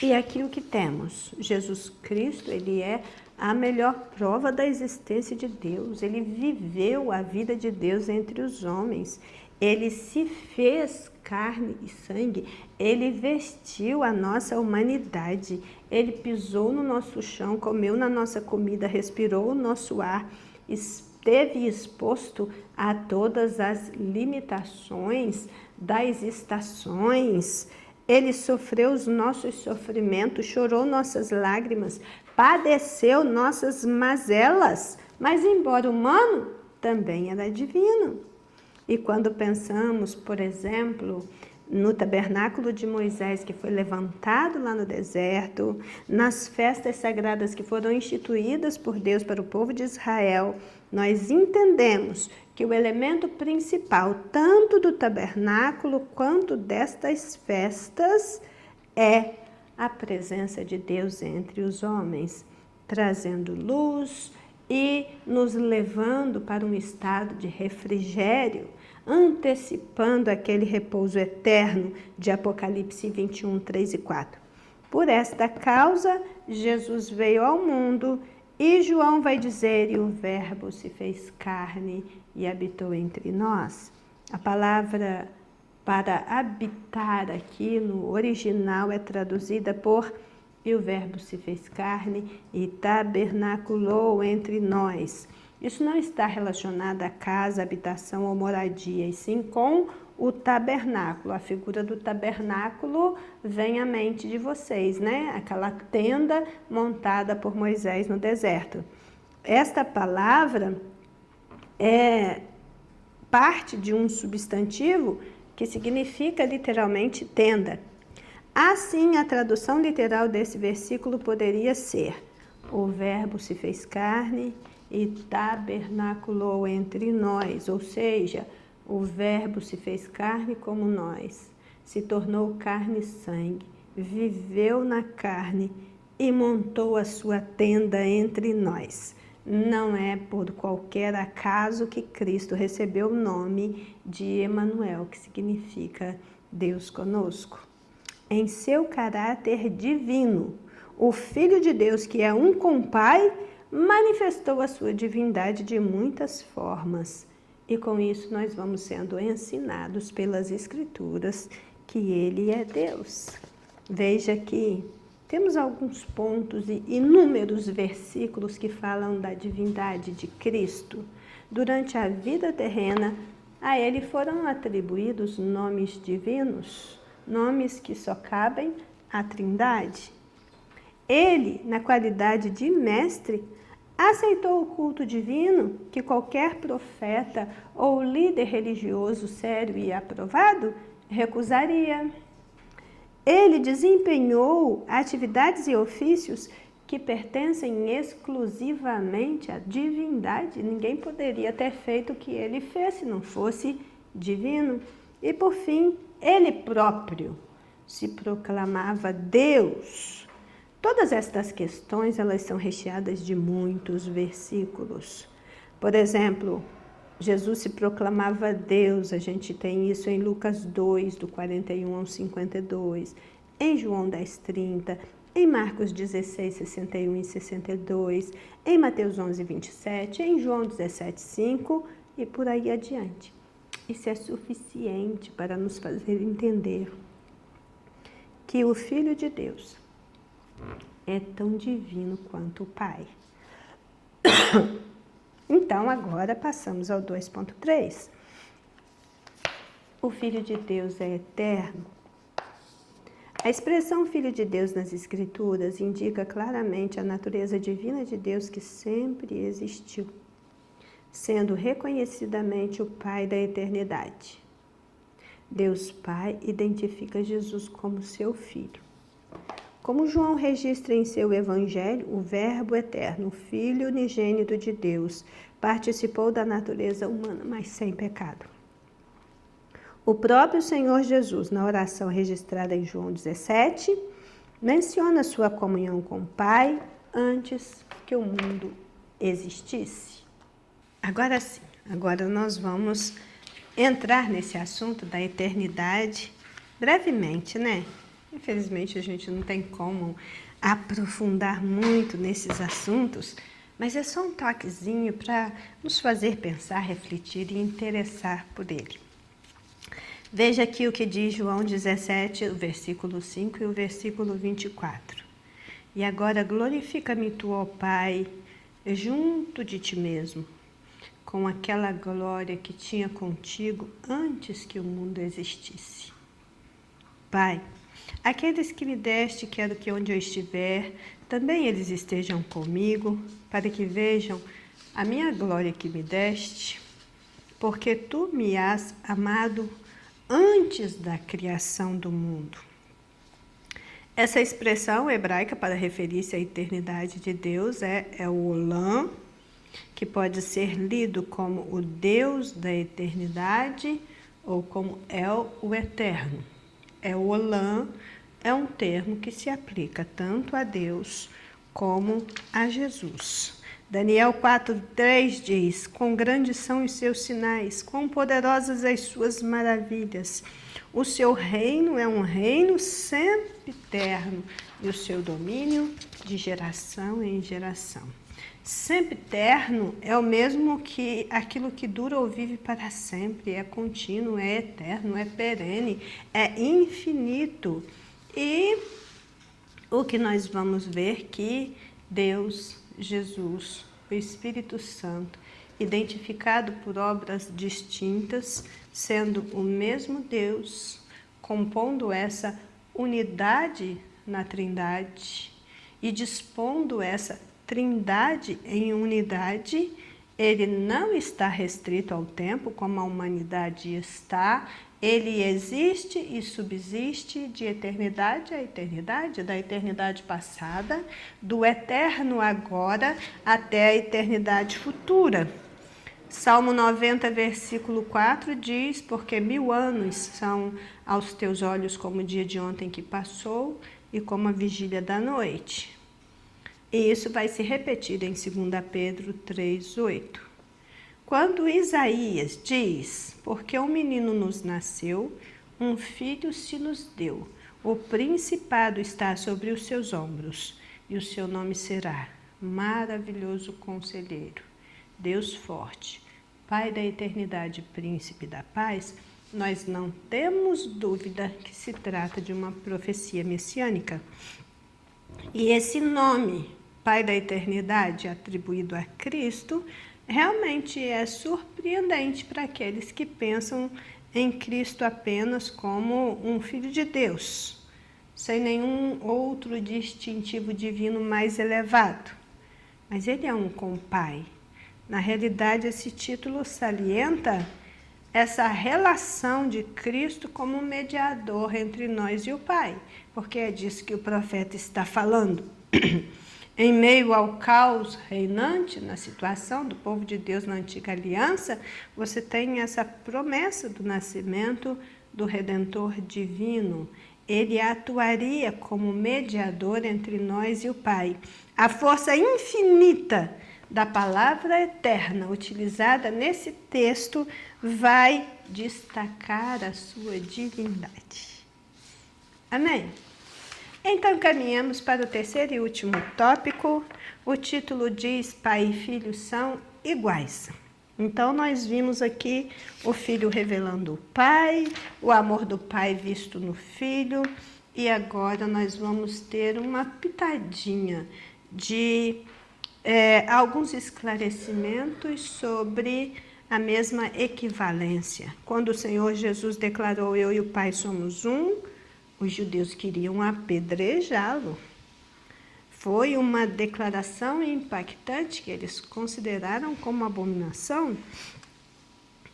E aqui o que temos? Jesus Cristo, ele é a melhor prova da existência de Deus. Ele viveu a vida de Deus entre os homens. Ele se fez carne e sangue. Ele vestiu a nossa humanidade. Ele pisou no nosso chão, comeu na nossa comida, respirou o nosso ar, esteve exposto a todas as limitações das estações. Ele sofreu os nossos sofrimentos, chorou nossas lágrimas, padeceu nossas mazelas, mas embora humano, também era divino. E quando pensamos, por exemplo, no tabernáculo de Moisés, que foi levantado lá no deserto, nas festas sagradas que foram instituídas por Deus para o povo de Israel, nós entendemos que o elemento principal, tanto do tabernáculo quanto destas festas, é a presença de Deus entre os homens, trazendo luz e nos levando para um estado de refrigério, antecipando aquele repouso eterno de Apocalipse 21, 3 e 4. Por esta causa, Jesus veio ao mundo e João vai dizer, e o Verbo se fez carne e habitou entre nós. A palavra para habitar aqui no original é traduzida por e o Verbo se fez carne e tabernaculou entre nós. Isso não está relacionado a casa, habitação ou moradia, e sim com o tabernáculo. A figura do tabernáculo vem à mente de vocês, né? Aquela tenda montada por Moisés no deserto. Esta palavra é parte de um substantivo que significa literalmente tenda. Assim, a tradução literal desse versículo poderia ser: o Verbo se fez carne e tabernaculou entre nós, ou seja, o Verbo se fez carne como nós, se tornou carne e sangue, viveu na carne e montou a sua tenda entre nós. Não é por qualquer acaso que Cristo recebeu o nome de Emanuel, que significa Deus conosco. Em seu caráter divino, o Filho de Deus, que é um com o Pai, manifestou a sua divindade de muitas formas. E com isso nós vamos sendo ensinados pelas Escrituras que Ele é Deus. Veja que temos alguns pontos e inúmeros versículos que falam da divindade de Cristo. Durante a vida terrena, a ele foram atribuídos nomes divinos, nomes que só cabem à Trindade. Ele, na qualidade de mestre, aceitou o culto divino que qualquer profeta ou líder religioso sério e aprovado recusaria. Ele desempenhou atividades e ofícios que pertencem exclusivamente à divindade. Ninguém poderia ter feito o que ele fez se não fosse divino. E por fim, ele próprio se proclamava Deus. Todas estas questões, elas são recheadas de muitos versículos. Por exemplo, Jesus se proclamava Deus, a gente tem isso em Lucas 2, do 41 ao 52, em João 10, 30, em Marcos 16, 61 e 62, em Mateus 11, 27, em João 17, 5 e por aí adiante. Isso é suficiente para nos fazer entender que o Filho de Deus é tão divino quanto o Pai. Então, agora passamos ao 2.3. O Filho de Deus é eterno. A expressão Filho de Deus nas Escrituras indica claramente a natureza divina de Deus que sempre existiu, sendo reconhecidamente o Pai da eternidade. Deus Pai identifica Jesus como seu Filho. Como João registra em seu Evangelho, o Verbo eterno, o Filho unigênito de Deus, participou da natureza humana, mas sem pecado. O próprio Senhor Jesus, na oração registrada em João 17, menciona sua comunhão com o Pai antes que o mundo existisse. Agora sim, agora nós vamos entrar nesse assunto da eternidade brevemente, né? Infelizmente, a gente não tem como aprofundar muito nesses assuntos, mas é só um toquezinho para nos fazer pensar, refletir e interessar por ele. Veja aqui o que diz João 17, o versículo 5 e o versículo 24. E agora glorifica-me tu, ó Pai, junto de ti mesmo, com aquela glória que tinha contigo antes que o mundo existisse. Pai, aqueles que me deste, quero que onde eu estiver, também eles estejam comigo, para que vejam a minha glória que me deste, porque tu me has amado antes da criação do mundo. Essa expressão hebraica para referir-se à eternidade de Deus é o Olam, que pode ser lido como o Deus da eternidade ou como El, o Eterno. O Olam é um termo que se aplica tanto a Deus como a Jesus. Daniel 4:3 diz: quão grandes são os seus sinais, quão poderosas as suas maravilhas. O seu reino é um reino sempre eterno e o seu domínio de geração em geração. Sempre eterno é o mesmo que aquilo que dura ou vive para sempre, é contínuo, é eterno, é perene, é infinito. E o que nós vamos ver que Deus, Jesus, o Espírito Santo, identificado por obras distintas, sendo o mesmo Deus, compondo essa unidade na Trindade e dispondo essa Trindade em unidade, ele não está restrito ao tempo como a humanidade está, ele existe e subsiste de eternidade a eternidade, da eternidade passada, do eterno agora até a eternidade futura. Salmo 90, versículo 4 diz: porque 1000 anos são aos teus olhos como o dia de ontem que passou e como a vigília da noite. E isso vai se repetir em 2 Pedro 3:8. Quando Isaías diz: porque um menino nos nasceu, um filho se nos deu, o principado está sobre os seus ombros, e o seu nome será Maravilhoso Conselheiro, Deus Forte, Pai da Eternidade, Príncipe da Paz, nós não temos dúvida que se trata de uma profecia messiânica. E esse nome, Pai da Eternidade, atribuído a Cristo, realmente é surpreendente para aqueles que pensam em Cristo apenas como um Filho de Deus, sem nenhum outro distintivo divino mais elevado. Mas ele é um compai. Na realidade, esse título salienta essa relação de Cristo como mediador entre nós e o Pai, porque é disso que o profeta está falando. Em meio ao caos reinante na situação do povo de Deus na antiga aliança, você tem essa promessa do nascimento do Redentor divino. Ele atuaria como mediador entre nós e o Pai. A força infinita da palavra eterna utilizada nesse texto vai destacar a sua divindade. Amém? Então, caminhamos para o terceiro e último tópico. O título diz: Pai e Filho são iguais. Então, nós vimos aqui o Filho revelando o Pai, o amor do Pai visto no Filho, e agora nós vamos ter uma pitadinha de alguns esclarecimentos sobre a mesma equivalência. Quando o Senhor Jesus declarou: eu e o Pai somos um, os judeus queriam apedrejá-lo. Foi uma declaração impactante que eles consideraram como abominação.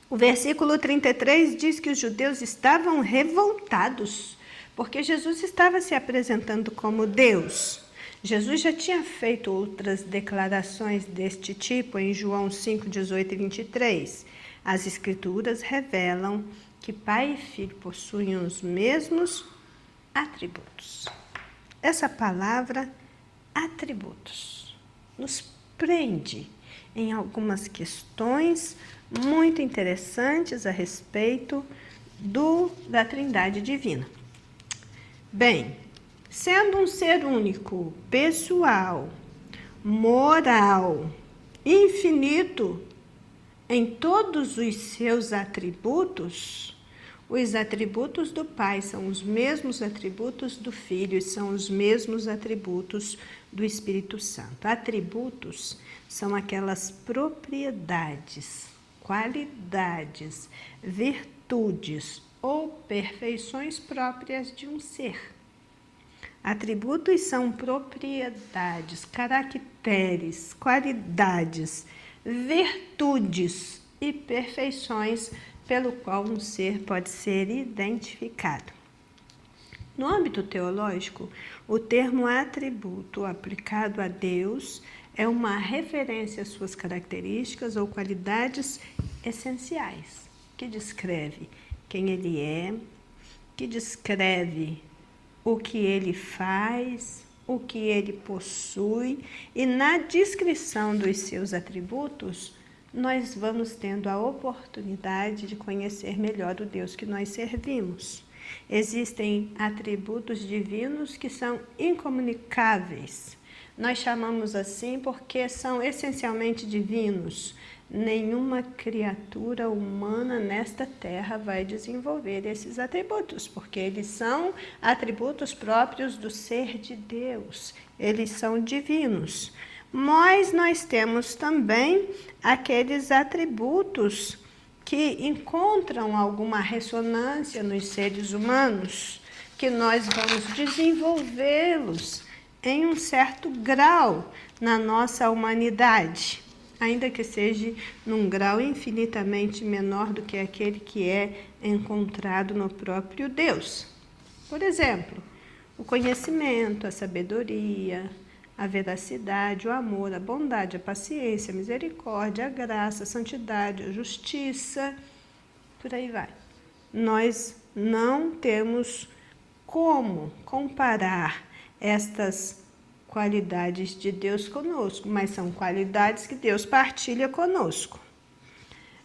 O versículo 33 diz que os judeus estavam revoltados, porque Jesus estava se apresentando como Deus. Jesus já tinha feito outras declarações deste tipo em João 5, 18 e 23. As Escrituras revelam que Pai e Filho possuem os mesmos atributos. Essa palavra, atributos, nos prende em algumas questões muito interessantes a respeito da Trindade Divina. Bem, sendo um ser único, pessoal, moral, infinito em todos os seus atributos, os atributos do Pai são os mesmos atributos do Filho e são os mesmos atributos do Espírito Santo. Atributos são aquelas propriedades, qualidades, virtudes ou perfeições próprias de um ser. Atributos são propriedades, caracteres, qualidades, virtudes e perfeições pelo qual um ser pode ser identificado. No âmbito teológico, o termo atributo aplicado a Deus é uma referência às suas características ou qualidades essenciais, que descreve quem ele é, que descreve o que ele faz, o que ele possui, e na descrição dos seus atributos, nós vamos tendo a oportunidade de conhecer melhor o Deus que nós servimos. Existem atributos divinos que são incomunicáveis. Nós chamamos assim porque são essencialmente divinos. Nenhuma criatura humana nesta terra vai desenvolver esses atributos, porque eles são atributos próprios do ser de Deus. Eles são divinos. Mas nós temos também aqueles atributos que encontram alguma ressonância nos seres humanos, que nós vamos desenvolvê-los em um certo grau na nossa humanidade, ainda que seja num grau infinitamente menor do que aquele que é encontrado no próprio Deus. Por exemplo, o conhecimento, a sabedoria, a veracidade, o amor, a bondade, a paciência, a misericórdia, a graça, a santidade, a justiça, por aí vai. Nós não temos como comparar estas qualidades de Deus conosco, mas são qualidades que Deus partilha conosco.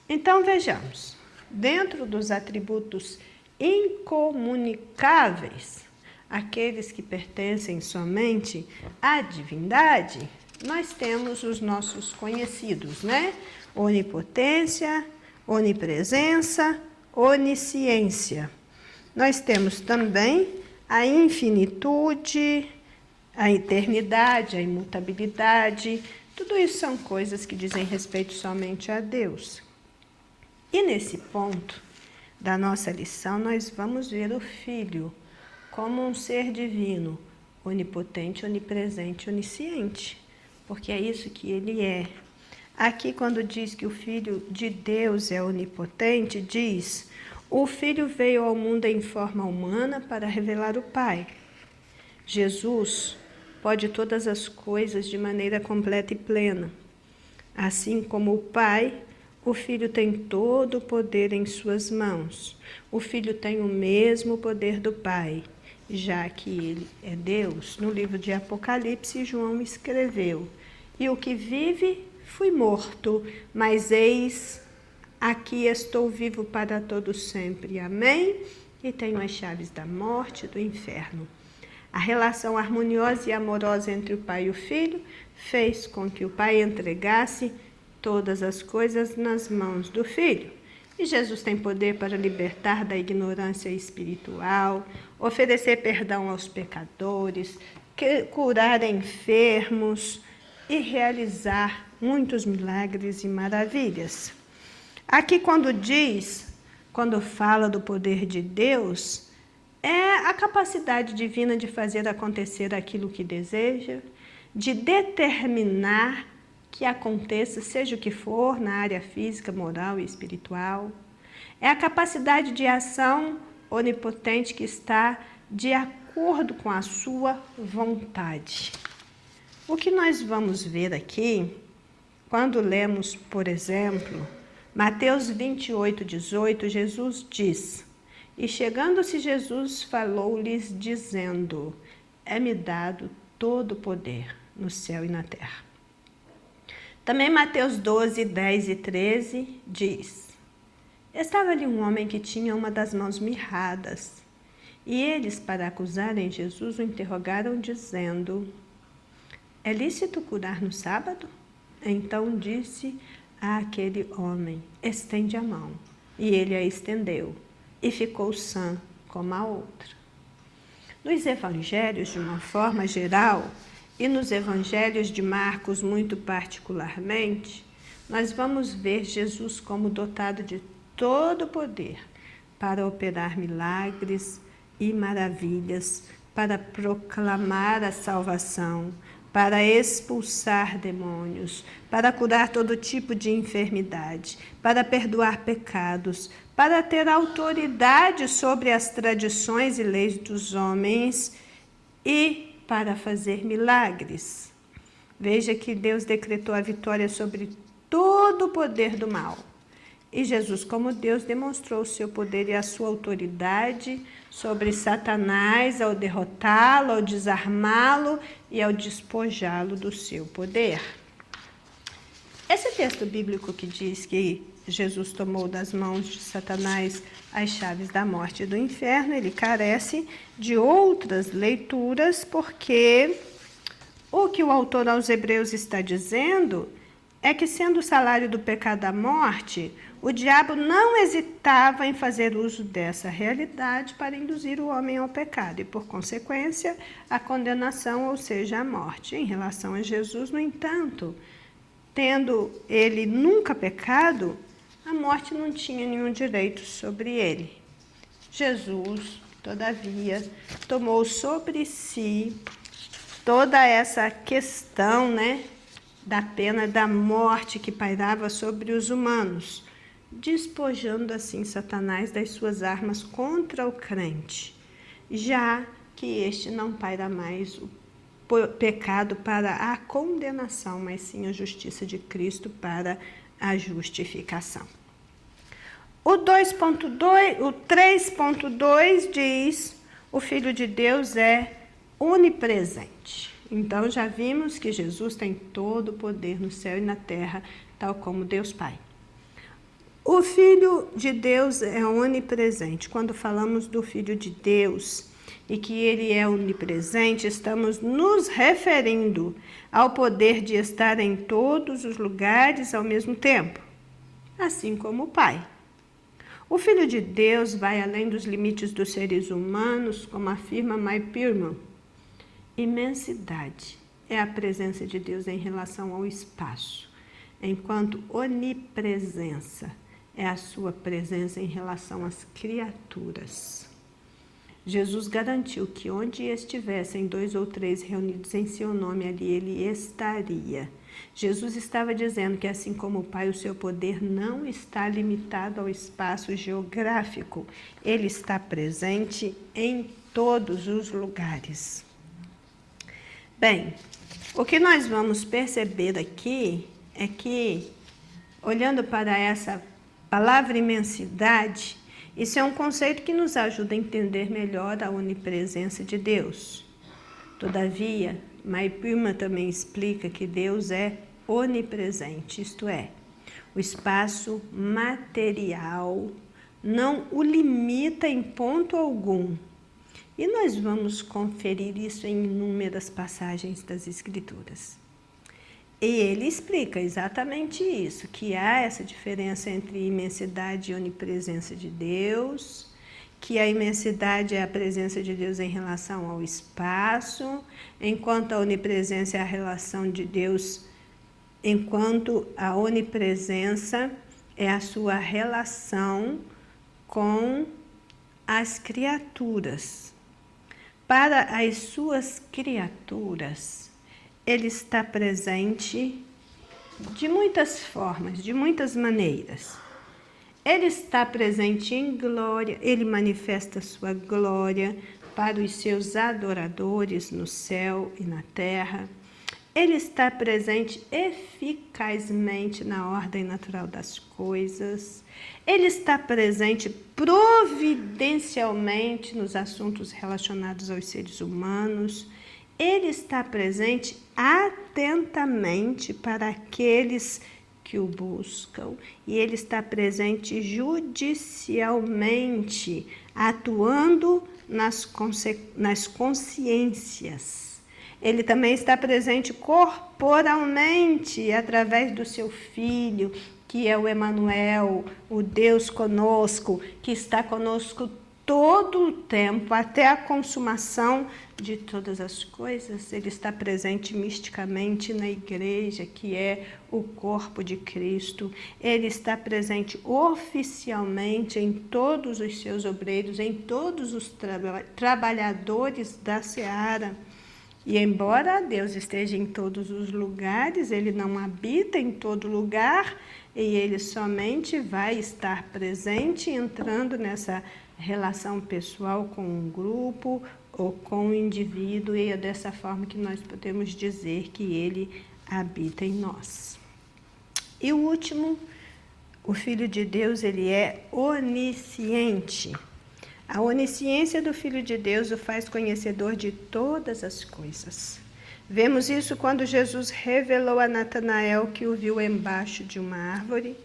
Então, vejamos, dentro dos atributos incomunicáveis, aqueles que pertencem somente à divindade, nós temos os nossos conhecidos, né? Onipotência, onipresença, onisciência. Nós temos também a infinitude, a eternidade, a imutabilidade, tudo isso são coisas que dizem respeito somente a Deus. E nesse ponto da nossa lição, nós vamos ver o Filho como um ser divino, onipotente, onipresente, onisciente, porque é isso que ele é. Aqui, quando diz que o Filho de Deus é onipotente, diz: o Filho veio ao mundo em forma humana para revelar o Pai. Jesus pode todas as coisas de maneira completa e plena. Assim como o Pai, o Filho tem todo o poder em suas mãos. O Filho tem o mesmo poder do Pai, já que ele é Deus. No livro de Apocalipse, João escreveu: e o que vive, fui morto, mas eis, aqui estou vivo para todo sempre. Amém? E tenho as chaves da morte e do inferno. A relação harmoniosa e amorosa entre o Pai e o Filho fez com que o Pai entregasse todas as coisas nas mãos do Filho. E Jesus tem poder para libertar da ignorância espiritual, oferecer perdão aos pecadores, curar enfermos e realizar muitos milagres e maravilhas. Aqui quando fala do poder de Deus, é a capacidade divina de fazer acontecer aquilo que deseja, de determinar que aconteça, seja o que for, na área física, moral e espiritual. É a capacidade de ação onipotente que está de acordo com a sua vontade. O que nós vamos ver aqui, quando lemos, por exemplo, Mateus 28:18, Jesus diz: e chegando-se Jesus, falou-lhes, dizendo: é-me dado todo o poder no céu e na terra. Também Mateus 12:10 e 13 diz: estava ali um homem que tinha uma das mãos mirradas. E eles, para acusarem Jesus, o interrogaram, dizendo: é lícito curar no sábado? Então disse àquele homem: estende a mão. E ele a estendeu, e ficou sã como a outra. Nos evangelhos, de uma forma geral, e nos evangelhos de Marcos muito particularmente, nós vamos ver Jesus como dotado de todo o poder para operar milagres e maravilhas, para proclamar a salvação, para expulsar demônios, para curar todo tipo de enfermidade, para perdoar pecados, para ter autoridade sobre as tradições e leis dos homens e para fazer milagres. Veja que Deus decretou a vitória sobre todo o poder do mal. E Jesus, como Deus, demonstrou o seu poder e a sua autoridade sobre Satanás ao derrotá-lo, ao desarmá-lo e ao despojá-lo do seu poder. Esse texto bíblico que diz que Jesus tomou das mãos de Satanás as chaves da morte e do inferno, ele carece de outras leituras, porque o que o autor aos Hebreus está dizendo é que, sendo o salário do pecado a morte, o diabo não hesitava em fazer uso dessa realidade para induzir o homem ao pecado e, por consequência, a condenação, ou seja, a morte. Em relação a Jesus, no entanto, tendo ele nunca pecado, a morte não tinha nenhum direito sobre ele. Jesus, todavia, tomou sobre si toda essa questão, da pena da morte que pairava sobre os humanos, despojando assim Satanás das suas armas contra o crente, já que este não paira mais o pecado para a condenação, mas sim a justiça de Cristo para a justificação. O 3.2 diz: o Filho de Deus é onipresente. Então já vimos que Jesus tem todo o poder no céu e na terra, tal como Deus Pai. O Filho de Deus é onipresente. Quando falamos do Filho de Deus e que ele é onipresente, estamos nos referindo ao poder de estar em todos os lugares ao mesmo tempo, assim como o Pai. O Filho de Deus vai além dos limites dos seres humanos, como afirma May Pearman. Imensidade é a presença de Deus em relação ao espaço, enquanto onipresença é a sua presença em relação às criaturas. Jesus garantiu que onde estivessem 2 ou 3 reunidos em seu nome, ali ele estaria. Jesus estava dizendo que, assim como o Pai, o seu poder não está limitado ao espaço geográfico. Ele está presente em todos os lugares. Bem, o que nós vamos perceber aqui é que, olhando para essa palavra imensidade, isso é um conceito que nos ajuda a entender melhor a onipresença de Deus. Todavia, Maipima também explica que Deus é onipresente, isto é, o espaço material não o limita em ponto algum. E nós vamos conferir isso em inúmeras passagens das Escrituras. E ele explica exatamente isso, que há essa diferença entre imensidade e onipresença de Deus, que a imensidade é a presença de Deus em relação ao espaço, enquanto a onipresença é a relação de Deus, enquanto a onipresença é a sua relação com as criaturas. Para as suas criaturas, ele está presente de muitas formas, de muitas maneiras. Ele está presente em glória, ele manifesta sua glória para os seus adoradores no céu e na terra. Ele está presente eficazmente na ordem natural das coisas. Ele está presente providencialmente nos assuntos relacionados aos seres humanos. Ele está presente atentamente para aqueles que o buscam, e ele está presente judicialmente, atuando nas consciências. Ele também está presente corporalmente, através do seu Filho, que é o Emanuel, o Deus conosco, que está conosco todo o tempo, até a consumação de todas as coisas. Ele está presente misticamente na igreja, que é o corpo de Cristo. Ele está presente oficialmente em todos os seus obreiros, em todos os trabalhadores da seara. E embora Deus esteja em todos os lugares, ele não habita em todo lugar, e ele somente vai estar presente entrando nessa relação pessoal com um grupo ou com um indivíduo, e é dessa forma que nós podemos dizer que ele habita em nós. E o último, o Filho de Deus, ele é onisciente. A onisciência do Filho de Deus o faz conhecedor de todas as coisas. Vemos isso quando Jesus revelou a Natanael que o viu embaixo de uma árvore,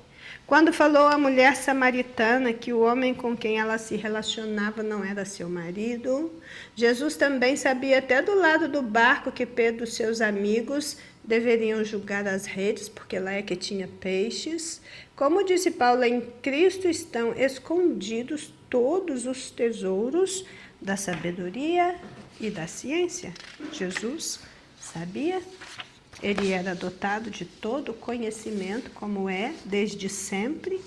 quando falou à mulher samaritana que o homem com quem ela se relacionava não era seu marido. Jesus também sabia até do lado do barco que Pedro e seus amigos deveriam julgar as redes, porque lá é que tinha peixes. Como disse Paulo, em Cristo estão escondidos todos os tesouros da sabedoria e da ciência. Jesus sabia. Ele era dotado de todo conhecimento, como é desde sempre.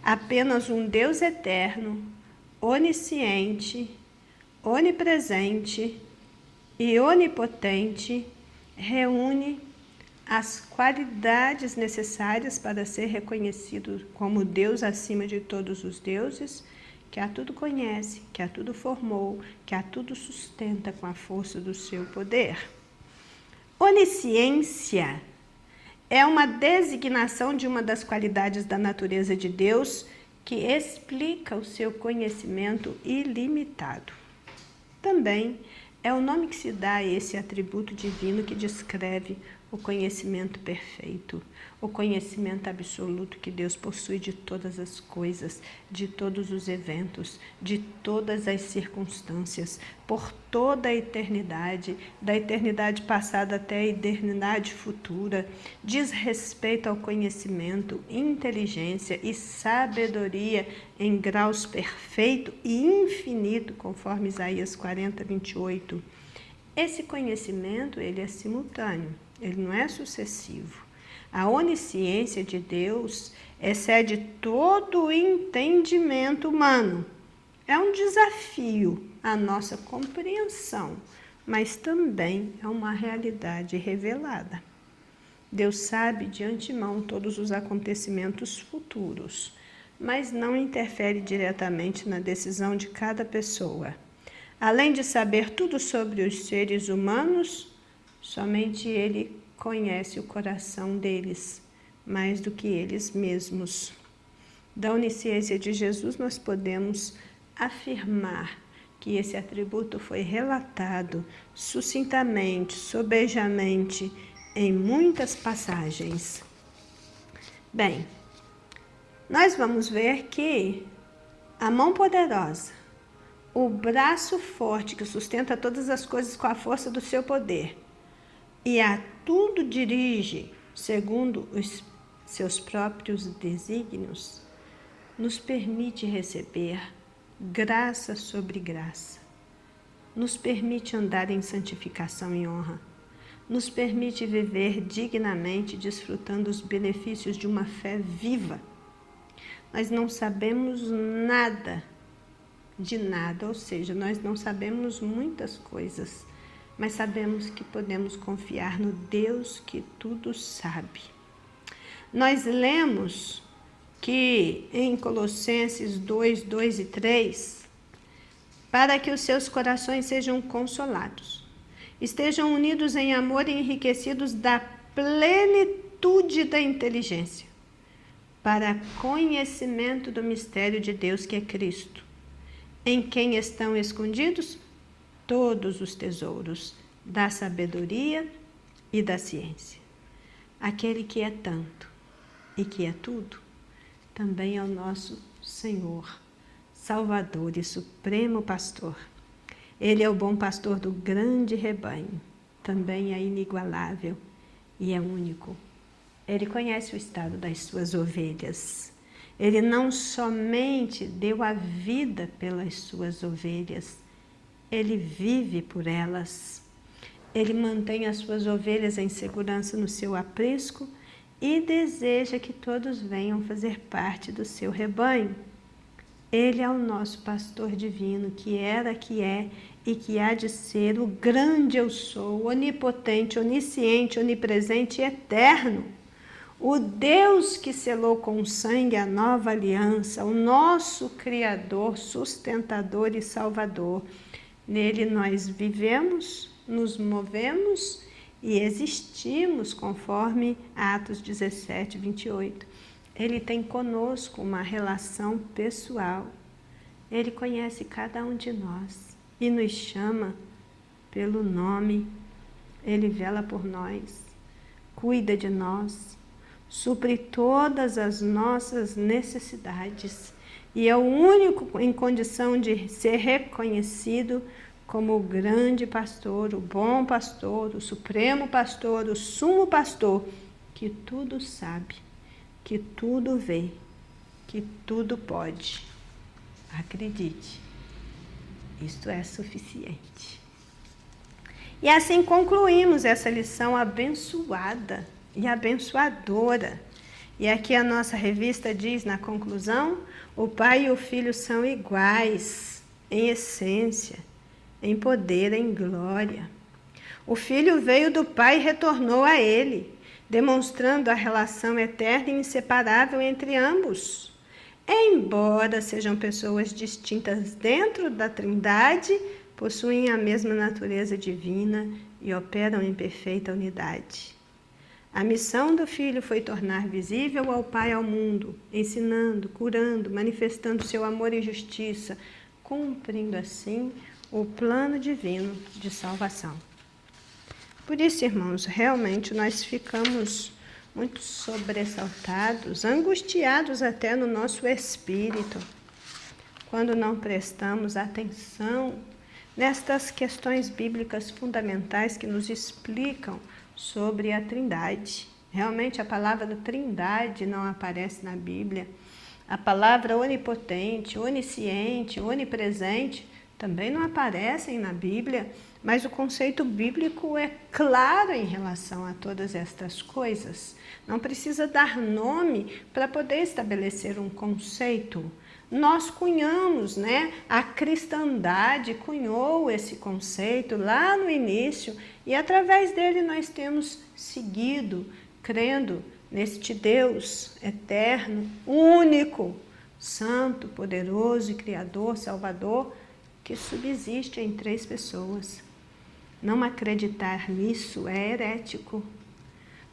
Apenas um Deus eterno, onisciente, onipresente e onipotente reúne as qualidades necessárias para ser reconhecido como Deus acima de todos os deuses, que a tudo conhece, que a tudo formou, que a tudo sustenta com a força do seu poder. Onisciência é uma designação de uma das qualidades da natureza de Deus que explica o seu conhecimento ilimitado. Também é o nome que se dá a esse atributo divino que descreve o conhecimento perfeito, o conhecimento absoluto que Deus possui de todas as coisas, de todos os eventos, de todas as circunstâncias, por toda a eternidade, da eternidade passada até a eternidade futura. Diz respeito ao conhecimento, inteligência e sabedoria em graus perfeito e infinito, conforme Isaías 40, 28. Esse conhecimento, ele é simultâneo, ele não é sucessivo. A onisciência de Deus excede todo o entendimento humano. É um desafio à nossa compreensão, mas também é uma realidade revelada. Deus sabe de antemão todos os acontecimentos futuros, mas não interfere diretamente na decisão de cada pessoa. Além de saber tudo sobre os seres humanos, somente Ele conhece o coração deles, mais do que eles mesmos. Da onisciência de Jesus, nós podemos afirmar que esse atributo foi relatado sucintamente, sobejamente, em muitas passagens. Bem, nós vamos ver que a mão poderosa, o braço forte que sustenta todas as coisas com a força do seu poder e a tudo dirige segundo os seus próprios desígnios, nos permite receber graça sobre graça, nos permite andar em santificação e honra, nos permite viver dignamente, desfrutando os benefícios de uma fé viva. Nós não sabemos nada de nada, ou seja, nós não sabemos muitas coisas, mas sabemos que podemos confiar no Deus que tudo sabe. Nós lemos que em Colossenses 2, 2 e 3, para que os seus corações sejam consolados, estejam unidos em amor e enriquecidos da plenitude da inteligência, para conhecimento do mistério de Deus que é Cristo, em quem estão escondidos todos os tesouros da sabedoria e da ciência. Aquele que é tanto e que é tudo, também é o nosso Senhor, Salvador e Supremo Pastor. Ele é o bom pastor do grande rebanho, também é inigualável e é único. Ele conhece o estado das suas ovelhas. Ele não somente deu a vida pelas suas ovelhas, ele vive por elas. Ele mantém as suas ovelhas em segurança no seu aprisco e deseja que todos venham fazer parte do seu rebanho. Ele é o nosso pastor divino, que era, que é e que há de ser o grande eu sou, onipotente, onisciente, onipresente e eterno. O Deus que selou com sangue a nova aliança, o nosso Criador, sustentador e Salvador. Nele nós vivemos, nos movemos e existimos, conforme Atos 17, 28. Ele tem conosco uma relação pessoal. Ele conhece cada um de nós e nos chama pelo nome. Ele vela por nós, cuida de nós, supre todas as nossas necessidades e é o único em condição de ser reconhecido como o grande pastor, o bom pastor, o supremo pastor, o sumo pastor, que tudo sabe, que tudo vê, que tudo pode. Acredite, isto é suficiente. E assim concluímos essa lição abençoada e abençoadora. E aqui a nossa revista diz na conclusão: o Pai e o Filho são iguais em essência, em poder, em glória. O Filho veio do Pai e retornou a Ele, demonstrando a relação eterna e inseparável entre ambos. Embora sejam pessoas distintas dentro da Trindade, possuem a mesma natureza divina e operam em perfeita unidade. A missão do Filho foi tornar visível ao Pai ao mundo, ensinando, curando, manifestando seu amor e justiça, cumprindo assim o plano divino de salvação. Por isso, irmãos, realmente nós ficamos muito sobressaltados, angustiados até no nosso espírito, quando não prestamos atenção nestas questões bíblicas fundamentais que nos explicam sobre a Trindade. Realmente a palavra Trindade não aparece na Bíblia. A palavra onipotente, onisciente, onipresente também não aparecem na Bíblia, mas o conceito bíblico é claro em relação a todas estas coisas. Não precisa dar nome para poder estabelecer um conceito. Nós cunhamos, a cristandade cunhou esse conceito lá no início e através dele nós temos seguido, crendo neste Deus eterno, único, santo, poderoso e criador, salvador, que subsiste em 3 pessoas. Não acreditar nisso é herético.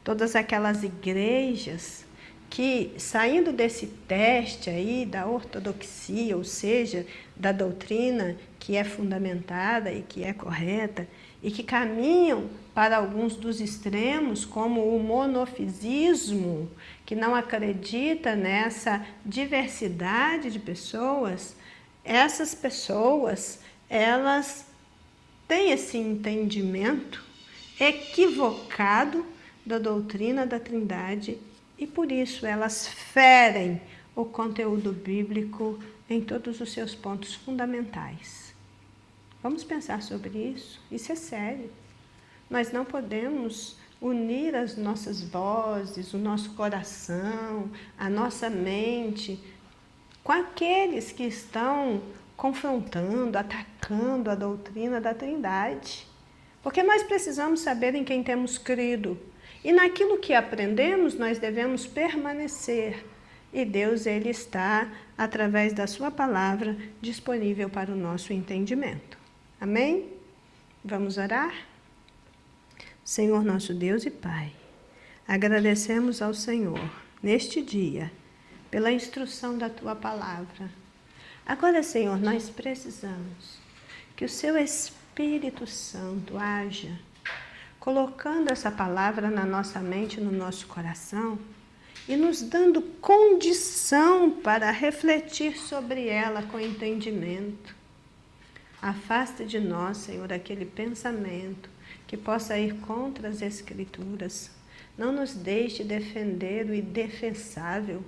Todas aquelas igrejas que, saindo desse teste aí da ortodoxia, ou seja, da doutrina que é fundamentada e que é correta, e que caminham para alguns dos extremos, como o monofisismo, que não acredita nessa diversidade de pessoas, essas pessoas, elas têm esse entendimento equivocado da doutrina da Trindade e por isso elas ferem o conteúdo bíblico em todos os seus pontos fundamentais. Vamos pensar sobre isso? Isso é sério. Nós não podemos unir as nossas vozes, o nosso coração, a nossa mente com aqueles que estão confrontando, atacando a doutrina da Trindade. Porque nós precisamos saber em quem temos crido. E naquilo que aprendemos, nós devemos permanecer. E Deus, Ele está, através da sua palavra, disponível para o nosso entendimento. Amém? Vamos orar? Senhor nosso Deus e Pai, agradecemos ao Senhor, neste dia, pela instrução da Tua palavra. Agora, Senhor, nós precisamos que o Seu Espírito Santo haja, colocando essa palavra na nossa mente, no nosso coração, e nos dando condição para refletir sobre ela com entendimento. Afasta de nós, Senhor, aquele pensamento que possa ir contra as Escrituras. Não nos deixe defender o indefensável.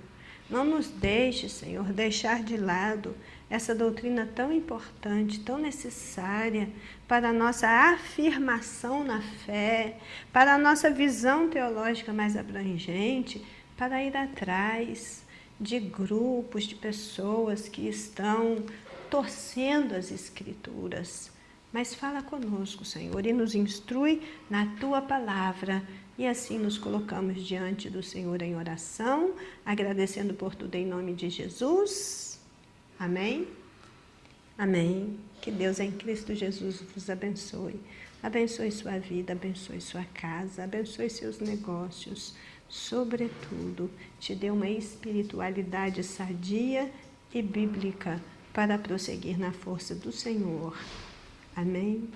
Não nos deixe, Senhor, deixar de lado essa doutrina tão importante, tão necessária para a nossa afirmação na fé, para a nossa visão teológica mais abrangente, para ir atrás de grupos, de pessoas que estão torcendo as Escrituras. Mas fala conosco, Senhor, e nos instrui na Tua palavra. E assim nos colocamos diante do Senhor em oração, agradecendo por tudo em nome de Jesus. Amém? Amém. Que Deus em Cristo Jesus vos abençoe. Abençoe sua vida, abençoe sua casa, abençoe seus negócios. Sobretudo, te dê uma espiritualidade sadia e bíblica para prosseguir na força do Senhor. Amém?